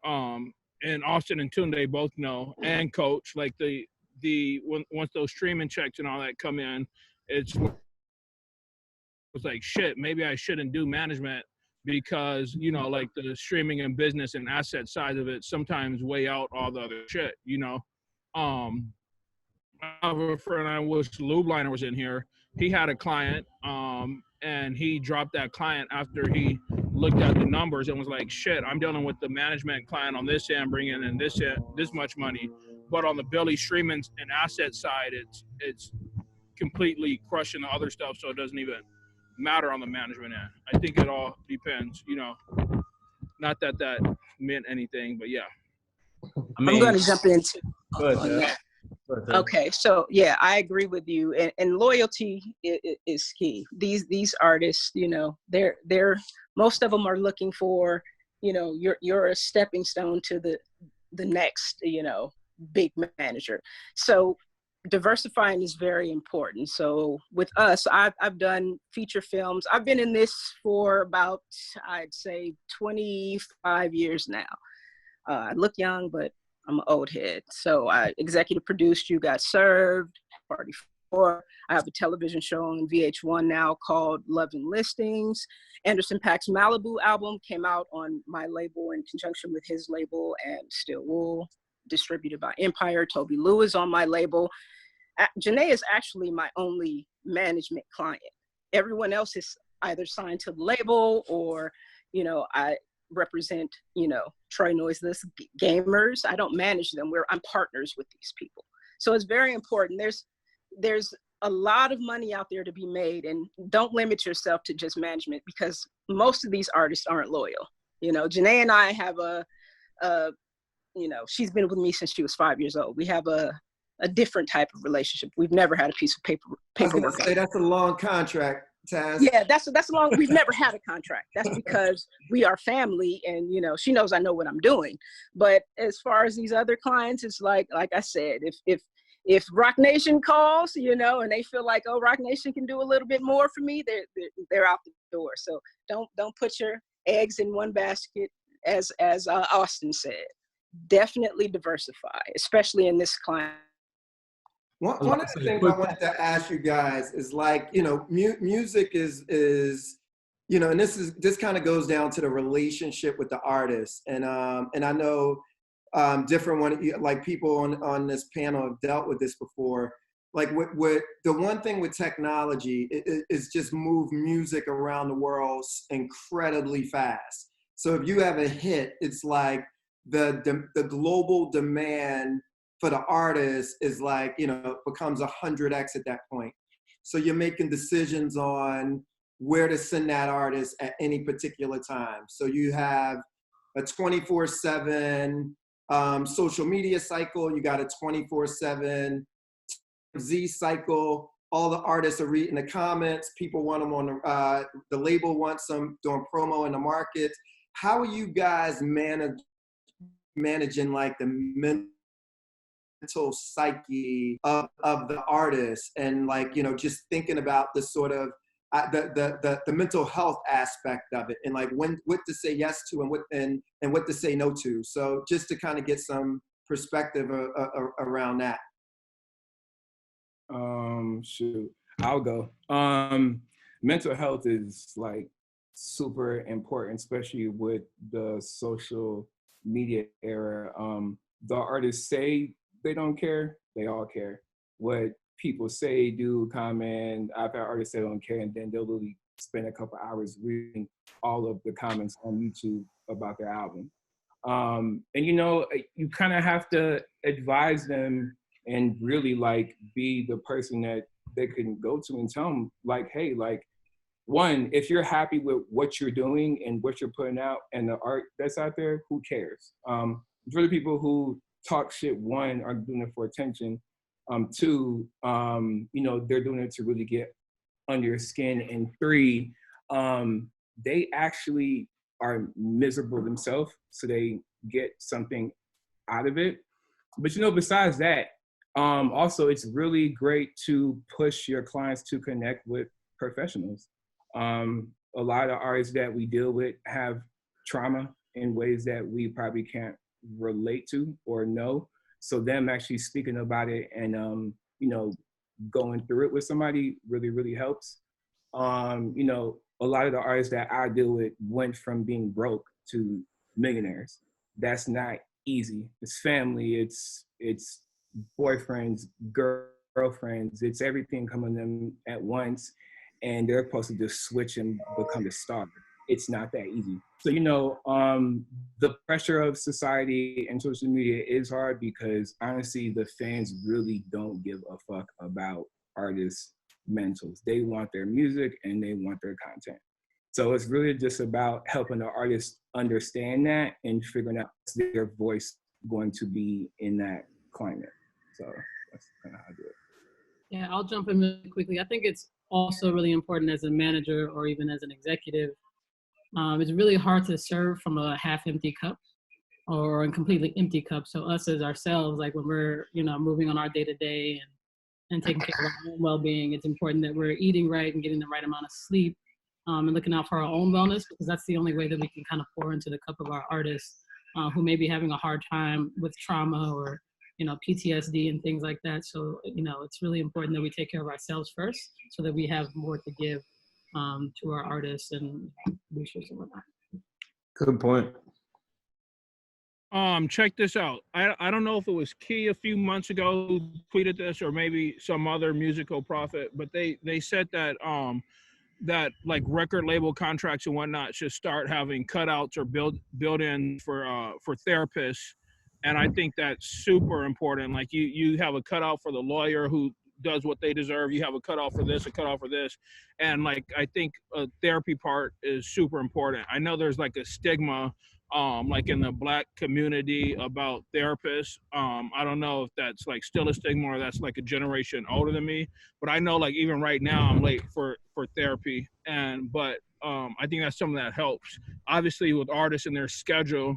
and Austin and Tunde both know, and Coach, like once those streaming checks and all that come in, it's like shit, maybe I shouldn't do management, because, you know, like the streaming and business and asset side of it sometimes weigh out all the other shit, you know. I have a friend, I wish Lube Liner was in here. He had a client, and he dropped that client after he looked at the numbers and was like, shit, I'm dealing with the management client on this end, bringing in this much money. But on the Billy streaming and asset side, it's completely crushing the other stuff, so it doesn't even matter on the management end. I think it all depends, you know. Not that that meant anything, but yeah. I'm going to jump into Good, that. Okay, so yeah, I agree with you, and loyalty is key. These artists, you know, they're most of them are looking for, you know, you're a stepping stone to the next, you know, big manager. So diversifying is very important. So with us, I've done feature films. I've been in this for about, I'd say, 25 years now. I look young, but I'm an old head. So I executive produced You Got Served, Party 4. I have a television show on VH1 now called Love and Listings. Anderson .Paak's Malibu album came out on my label in conjunction with his label and Still Wool, distributed by Empire. Toby Lou is on my label. Janae is actually my only management client. Everyone else is either signed to the label or, you know, I represent, you know, Troy Noiseless Gamers. I don't manage them. I'm partners with these people. So it's very important. There's a lot of money out there to be made, and don't limit yourself to just management, because most of these artists aren't loyal. You know, Janae and I have you know, she's been with me since she was 5 years old. We have a different type of relationship. We've never had a piece of paperwork. I was gonna say that's a long contract, Tas. Yeah, that's long. We've never had a contract. That's because we are family, and you know, she knows I know what I'm doing. But as far as these other clients, it's like I said, if Rock Nation calls, you know, and they feel like, oh, Rock Nation can do a little bit more for me, they're out the door. So don't put your eggs in one basket, as Austin said. Definitely diversify, especially in this climate. One of the things I wanted to ask you guys is, like, you know, music is, you know, and this kind of goes down to the relationship with the artist. And I know like people on this panel have dealt with this before. Like with the one thing with technology is just move music around the world incredibly fast. So if you have a hit, it's like the global demand for the artist is like, you know, becomes 100x at that point. So you're making decisions on where to send that artist at any particular time. So you have a 24/7 social media cycle. You got a 24/7 Z cycle. All the artists are reading the comments. People want them on the label wants them doing promo in the market. How are you guys managing like the mental psyche of the artist, and like, you know, just thinking about the sort of the mental health aspect of it, and like what to say yes to and what to say no to. So just to kind of get some perspective around that. Shoot, I'll go. Mental health is like super important, especially with the social media era. The artists say they don't care, they all care. What people say, do, comment, I've had artists say they don't care, and then they'll literally spend a couple hours reading all of the comments on YouTube about their album. And you kind of have to advise them and really like be the person that they can go to and tell them like, hey, like, one, if you're happy with what you're doing and what you're putting out and the art that's out there, who cares? For the people who talk shit, one, are doing it for attention. Two, they're doing it to really get under your skin. And three, they actually are miserable themselves, so they get something out of it. But besides that, also it's really great to push your clients to connect with professionals. A lot of artists that we deal with have trauma in ways that we probably can't relate to or know. So them actually speaking about it and going through it with somebody really, really helps. A lot of the artists that I deal with went from being broke to millionaires. That's not easy. It's family, it's boyfriends, girlfriends, it's everything coming to them at once, and they're supposed to just switch and become a star. It's not that easy. So, the pressure of society and social media is hard because honestly, the fans really don't give a fuck about artists' mentals. They want their music and they want their content. So it's really just about helping the artists understand that and figuring out their voice going to be in that climate. So that's kind of how I do it. Yeah, I'll jump in really quickly. I think it's also really important as a manager or even as an executive. It's really hard to serve from a half-empty cup or a completely empty cup. So us as ourselves, like when we're, moving on our day-to-day and taking care of our own well-being, it's important that we're eating right and getting the right amount of sleep and looking out for our own wellness, because that's the only way that we can kind of pour into the cup of our artists who may be having a hard time with trauma or, PTSD and things like that. So, it's really important that we take care of ourselves first so that we have more to give to our artists and producers and whatnot. Good point. Check this out. I don't know if it was Kei a few months ago who tweeted this or maybe some other musical prophet, but they said that that like record label contracts and whatnot should start having cutouts or build-in for therapists. And I think that's super important. Like you have a cutout for the lawyer who does what they deserve. You have a cutout for this, a cutout for this. And like, I think a therapy part is super important. I know there's like a stigma like in the Black community about therapists. I don't know if that's like still a stigma or that's like a generation older than me, but I know like even right now I'm late for therapy. But I think that's something that helps. Obviously with artists and their schedule,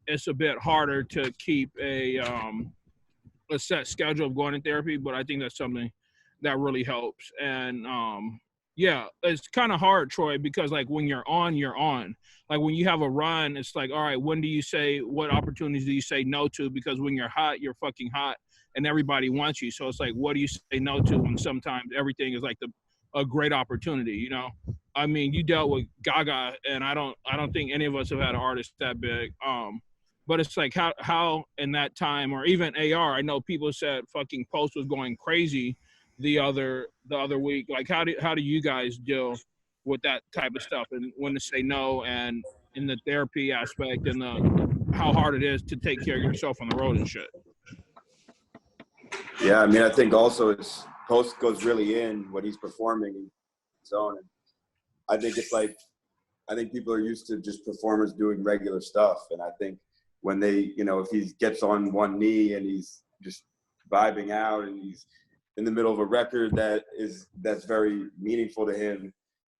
it's a bit harder to keep a set schedule of going to therapy, but I think that's something that really helps. And yeah, it's kind of hard, Troy, because like when you're on. Like when you have a run, it's like, all right, what opportunities do you say no to? Because when you're hot, you're fucking hot and everybody wants you. So it's like, what do you say no to when sometimes everything is like a great opportunity, I mean, you dealt with Gaga, and I don't think any of us have had an artist that big. But it's like how in that time, or even AR, I know people said fucking Post was going crazy the other week. Like how do you guys deal with that type of stuff and when to say no, and in the therapy aspect and how hard it is to take care of yourself on the road and shit? Yeah, I mean, I think also it's Post goes really in when he's performing in his own. And I think it's like, I think people are used to just performers doing regular stuff. And I think when they, if he gets on one knee and he's just vibing out and he's in the middle of a record that's very meaningful to him,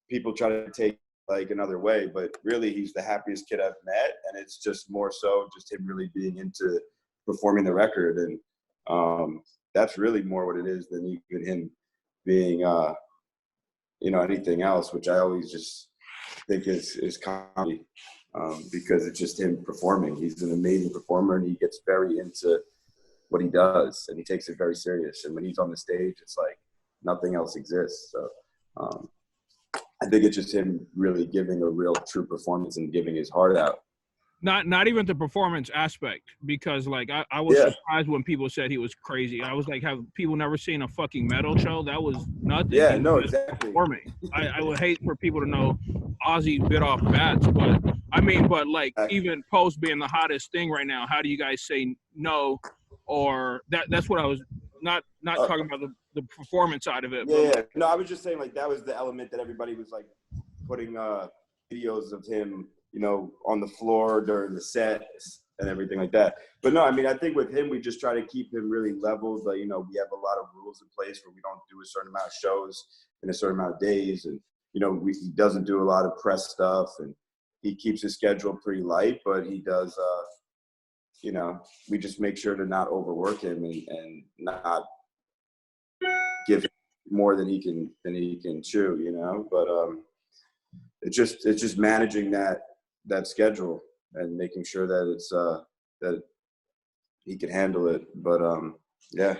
people try to take like another way, but really he's the happiest kid I've met. And it's just more so just him really being into performing the record. And that's really more what it is than even him being anything else, which I always just think is comedy, because it's just him performing. He's an amazing performer, and he gets very into what he does, and he takes it very serious. And when he's on the stage, it's like nothing else exists. So I think it's just him really giving a real true performance and giving his heart out. Not even the performance aspect, because like I was surprised when people said he was crazy. I was like, have people never seen a fucking metal show? That was nothing. Yeah, no, exactly. Performing. I would hate for people to know Ozzy bit off bats, but I mean, but like even Post being the hottest thing right now, how do you guys say no? Or that's what I was not talking about the performance side of it. Yeah. No, I was just saying like that was the element that everybody was like putting videos of him, on the floor during the set and everything like that. But no, I mean, I think with him, we just try to keep him really leveled. Like, we have a lot of rules in place where we don't do a certain amount of shows in a certain amount of days. And, he doesn't do a lot of press stuff, and he keeps his schedule pretty light, but he does, we just make sure to not overwork him and not give him more than he can chew, but it's just managing that schedule and making sure that it's that he can handle it. But yeah.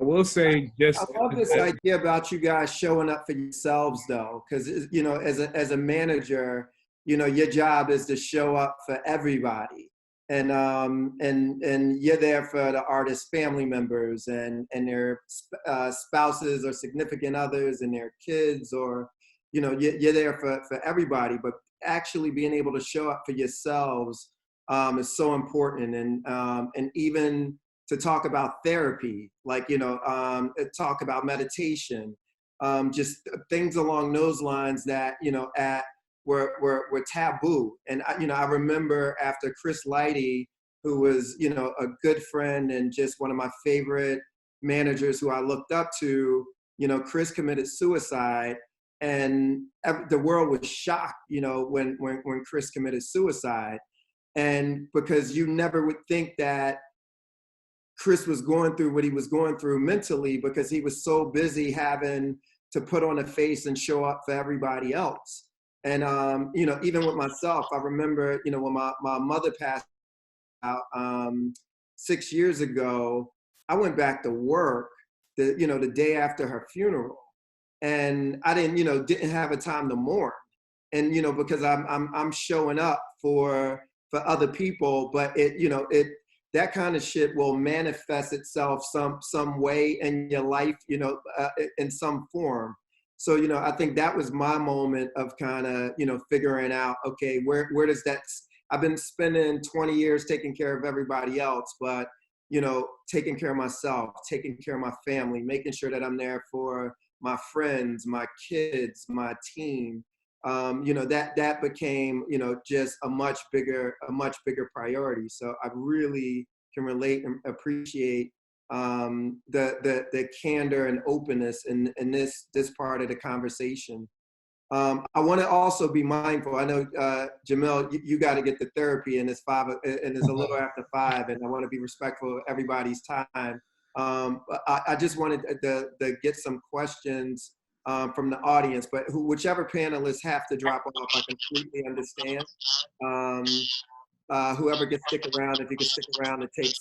I will say just I love this idea about you guys showing up for yourselves though, because as a manager, your job is to show up for everybody. And you're there for the artist's family members and their spouses or significant others and their kids, or you're there for everybody. But actually being able to show up for yourselves is so important. And even to talk about therapy, like talk about meditation, just things along those lines that were taboo. And I remember after Chris Lighty, who was a good friend and just one of my favorite managers who I looked up to, Chris committed suicide, and the world was shocked when Chris committed suicide. And because you never would think that Chris was going through what he was going through mentally, because he was so busy having to put on a face and show up for everybody else. And, even with myself, I remember, when my mother passed out 6 years ago, I went back to work the day after her funeral. And I didn't have a time to mourn. And, because I'm showing up for other people, but that kind of shit will manifest itself some way in your life, in some form. So, I think that was my moment of kind of, figuring out, okay, where does that, I've been spending 20 years taking care of everybody else, but, taking care of myself, taking care of my family, making sure that I'm there for my friends, my kids, my team, that became, just a much bigger priority. So I really can relate and appreciate the candor and openness in this part of the conversation. I want to also be mindful. I know, Jamil, you got to get the therapy, and it's a little after 5, and I want to be respectful of everybody's time. I just wanted to get some questions from the audience, but whichever panelists have to drop off, I completely understand. Whoever can stick around, if you can stick around to take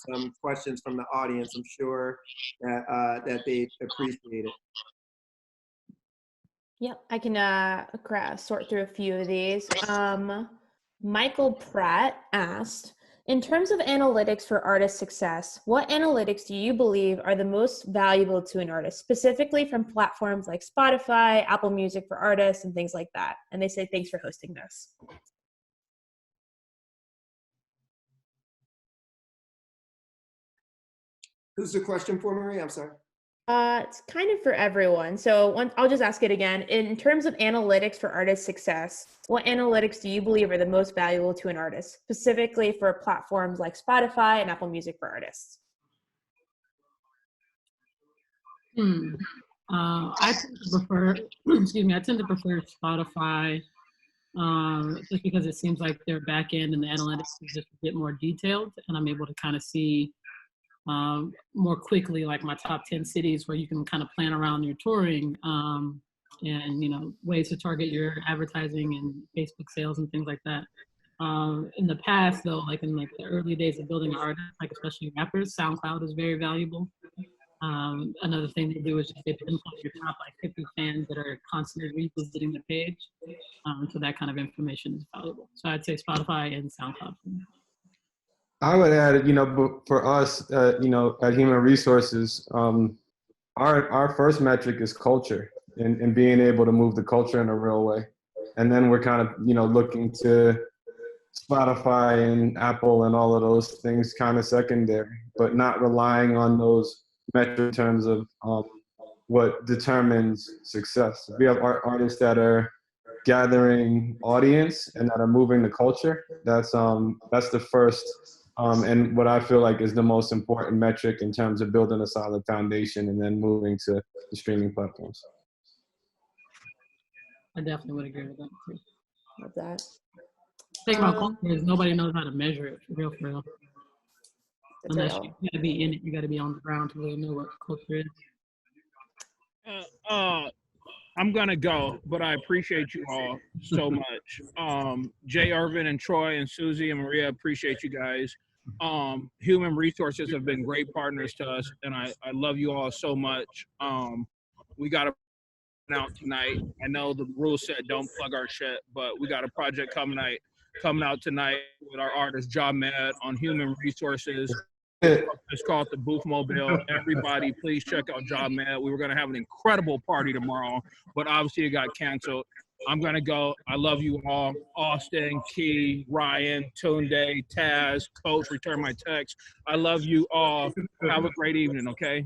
some questions from the audience, I'm sure that they appreciate it. Yep, I can sort through a few of these. Michael Pratt asked, in terms of analytics for artist success, what analytics do you believe are the most valuable to an artist, specifically from platforms like Spotify, Apple Music for artists, and things like that? And they say, thanks for hosting this. Who's the question for, Marie? I'm sorry. It's kind of for everyone. So I'll just ask it again. In terms of analytics for artist success, what analytics do you believe are the most valuable to an artist, specifically for platforms like Spotify and Apple Music for artists? I tend to prefer, I tend to prefer Spotify, just because it seems like their back end and the analytics is just a bit more detailed, and I'm able to kind of see more quickly, like my top 10 cities where you can kind of plan around your touring. and, you know, ways to target your advertising and Facebook sales and things like that. In the past, though, like in like the early days of building artists, like especially rappers, SoundCloud is very valuable. Another thing they do is just they pinpoint your top like 50 fans that are constantly revisiting the page. So that kind of information is valuable. So I'd say Spotify and SoundCloud. I would add, you know, for us, you know, at Human Resources, our first metric is culture and being able to move the culture in a real way. And then we're kind of, you know, looking to Spotify and Apple and all of those things kind of secondary, but not relying on those metrics in terms of what determines success. We have artists that are gathering audience and that are moving the culture. That's the first and what I feel like is the most important metric in terms of building a solid foundation and then moving to the streaming platforms. I definitely would agree with that too. Love that. The thing about culture is nobody knows how to measure it for real, for real. Unless you gotta be in it, you gotta be on the ground to really know what culture is. I'm gonna go, but I appreciate you all so much. J Erving and Troy and Suzy and Maria, appreciate you guys. Human Resources have been great partners to us, and I love you all so much. We got a out tonight. I know the rule said don't plug our shit, but we got a project coming out tonight with our artist Jamil on Human Resources. It's called the Booth Mobile. Everybody, please check out Jamil. We were gonna have an incredible party tomorrow, but obviously it got canceled. I'm gonna go. I love you all. Austin, Kei, Ryan, Tunde, Taz, Coach, return my text. I love you all. Have a great evening, okay?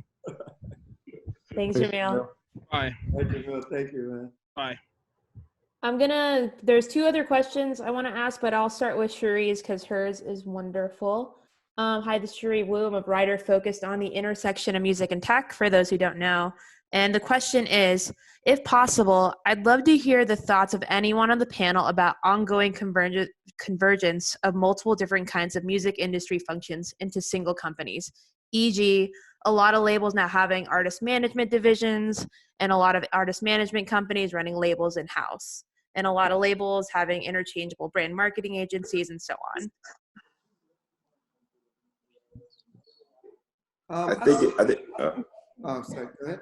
Thanks, Jamil. Bye. Thank you, man. Bye. There's two other questions I want to ask, but I'll start with Cherie's because hers is wonderful. Hi, this is Cherie Wu. I'm a writer focused on the intersection of music and tech, for those who don't know. And the question is, if possible, I'd love to hear the thoughts of anyone on the panel about ongoing convergence of multiple different kinds of music industry functions into single companies, e.g., a lot of labels now having artist management divisions and a lot of artist management companies running labels in-house, and a lot of labels having interchangeable brand marketing agencies and so on. I think. Oh, sorry. Go ahead.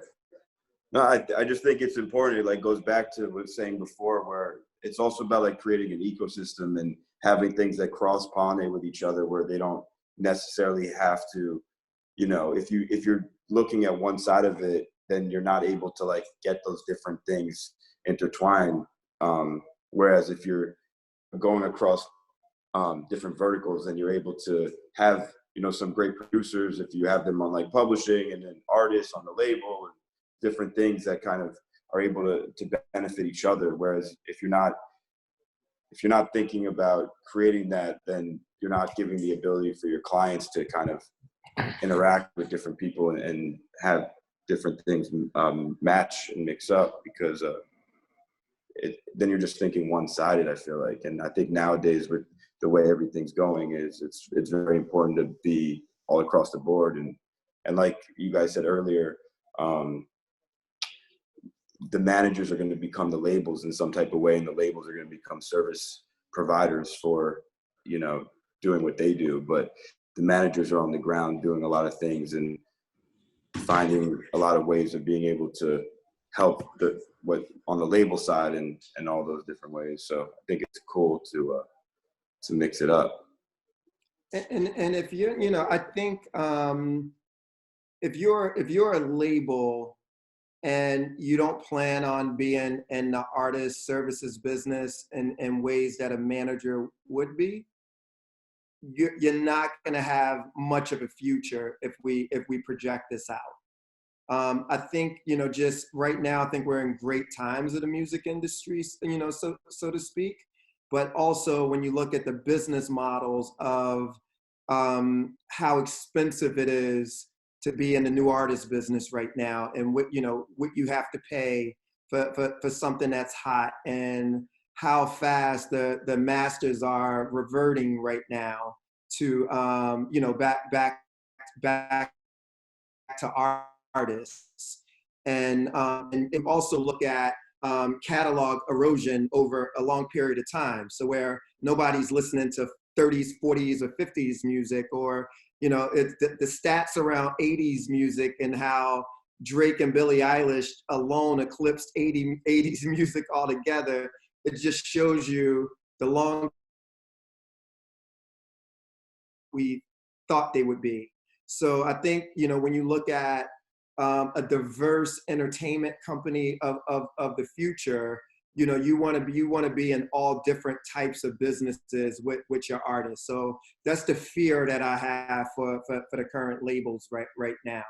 No, I just think it's important. It like goes back to what I was saying before, where it's also about like creating an ecosystem and having things that cross pollinate with each other, where they don't necessarily have to, you know, if you're looking at one side of it, then you're not able to like get those different things intertwined. Whereas if you're going across different verticals, then you're able to have, you know, some great producers if you have them on like publishing, and then artists on the label and different things that kind of are able to benefit each other. Whereas if you're not thinking about creating that, then you're not giving the ability for your clients to kind of interact with different people and have different things match and mix up, because then you're just thinking one-sided, I feel like. And I think nowadays with the way everything's going is it's very important to be all across the board. And like you guys said earlier, the managers are going to become the labels in some type of way, and the labels are going to become service providers for, you know, doing what they do. But the managers are on the ground doing a lot of things and finding a lot of ways of being able to help on the label side and all those different ways. So I think it's cool to mix it up. And if you're, you know, I think if you're a label and you don't plan on being in the artist services business in ways that a manager would be, you're not going to have much of a future if we project this out. I think, you know, just right now, I think we're in great times of the music industry, you know, so to speak. But also when you look at the business models of how expensive it is to be in the new artist business right now, and what you have to pay for something that's hot, and how fast the masters are reverting right now to back to artists, and also look at catalog erosion over a long period of time. So where nobody's listening to 30s, 40s, or 50s music, or, you know, the stats around 80s music and how Drake and Billie Eilish alone eclipsed 80s music altogether. It just shows you the long we thought they would be. So I think, you know, when you look at a diverse entertainment company of the future, you know, you want to be in all different types of businesses with your artists. So that's the fear that I have for the current labels right now.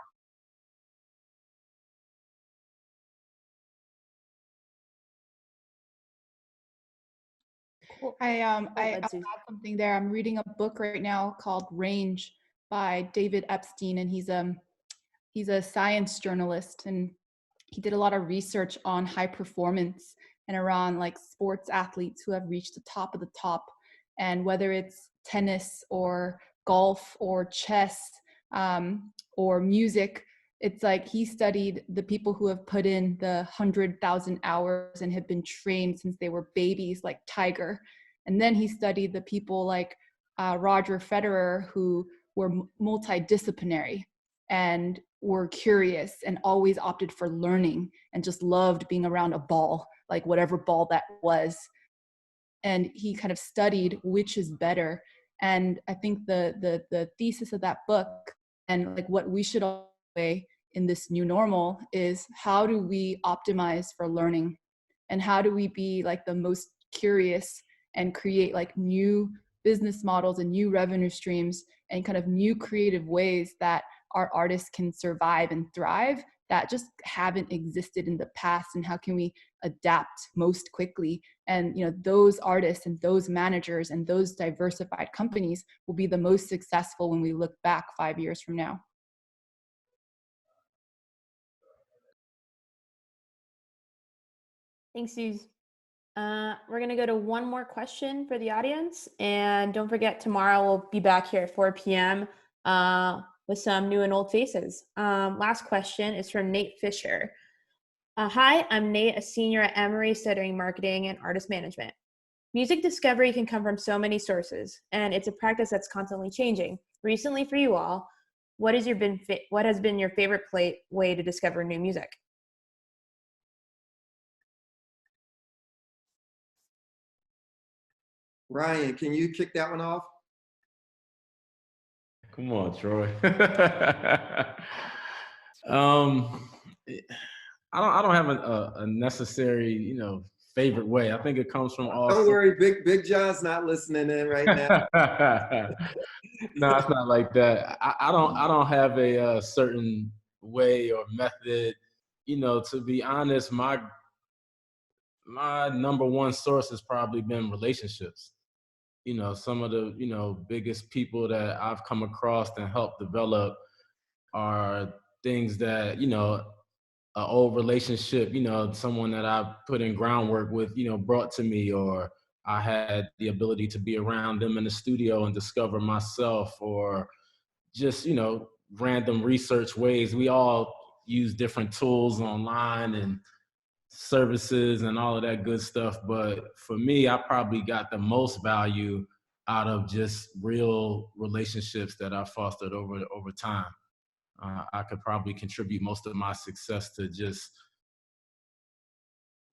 Cool. I'll add something there. I'm reading a book right now called Range by David Epstein, and he's a science journalist, and he did a lot of research on high performance and around like sports athletes who have reached the top of the top, and whether it's tennis or golf or chess or music. It's like he studied the people who have put in the 100,000 hours and have been trained since they were babies, like Tiger. And then he studied the people like Roger Federer, who were multidisciplinary and were curious and always opted for learning and just loved being around a ball, like whatever ball that was. And he kind of studied which is better. And I think the thesis of that book and like what we should all way in this new normal is, how do we optimize for learning, and how do we be like the most curious and create like new business models and new revenue streams and kind of new creative ways that our artists can survive and thrive that just haven't existed in the past, and how can we adapt most quickly. And you know, those artists and those managers and those diversified companies will be the most successful when we look back 5 years from now. Thanks, Suze. We're going to go to one more question for the audience. And don't forget, tomorrow we'll be back here at 4 p.m. With some new and old faces. Last question is from Nate Fisher. Hi, I'm Nate, a senior at Emory studying marketing and artist management. Music discovery can come from so many sources, and it's a practice that's constantly changing. Recently, for you all, what has been your favorite way to discover new music? Ryan, can you kick that one off? Come on, Troy. I don't have a necessary, you know, favorite way. I think it comes from all. Don't worry, Big John's not listening in right now. No, it's not like that. I don't have a certain way or method. You know, to be honest, my number one source has probably been relationships. You know, some of the, you know, biggest people that I've come across and helped develop are things that, you know, an old relationship, you know, someone that I put in groundwork with, you know, brought to me, or I had the ability to be around them in the studio and discover myself, or just, you know, random research ways. We all use different tools online and services and all of that good stuff. But for me, I probably got the most value out of just real relationships that I fostered over time. I could probably contribute most of my success to just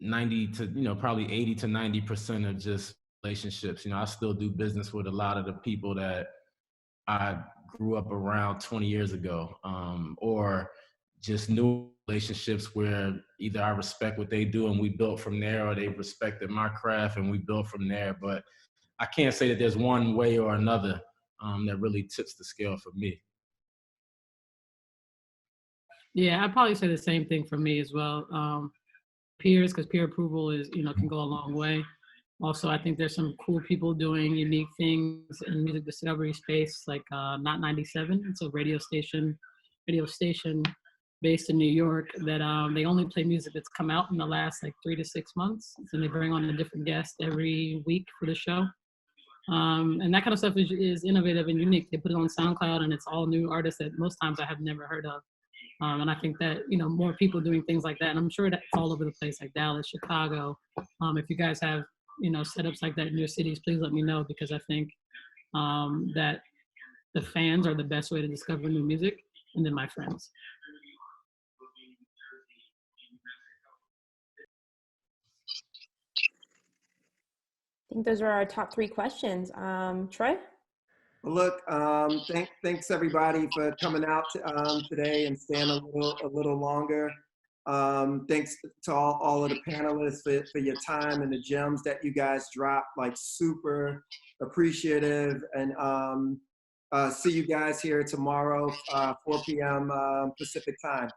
90 to, you know, probably 80 to 90% of just relationships. You know, I still do business with a lot of the people that I grew up around 20 years ago, or just new relationships where either I respect what they do and we built from there, or they respected my craft and we built from there. But I can't say that there's one way or another that really tips the scale for me. Yeah, I'd probably say the same thing for me as well. Peers, because peer approval is, you know, can go a long way. Also, I think there's some cool people doing unique things in music discovery space, like Not 97. It's a radio station based in New York that they only play music that's come out in the last like 3 to 6 months. And they bring on a different guest every week for the show. And that kind of stuff is innovative and unique. They put it on SoundCloud, and it's all new artists that most times I have never heard of. And I think that, you know, more people doing things like that, and I'm sure that's all over the place, like Dallas, Chicago. If you guys have, you know, setups like that in your cities, please let me know, because I think that the fans are the best way to discover new music, and then my friends. I think those are our top 3 questions. Troy? Well, look, thanks everybody for coming out today and staying a little longer. Thanks to all of the panelists for your time and the gems that you guys dropped, like super appreciative. And see you guys here tomorrow, 4 p.m. Pacific time.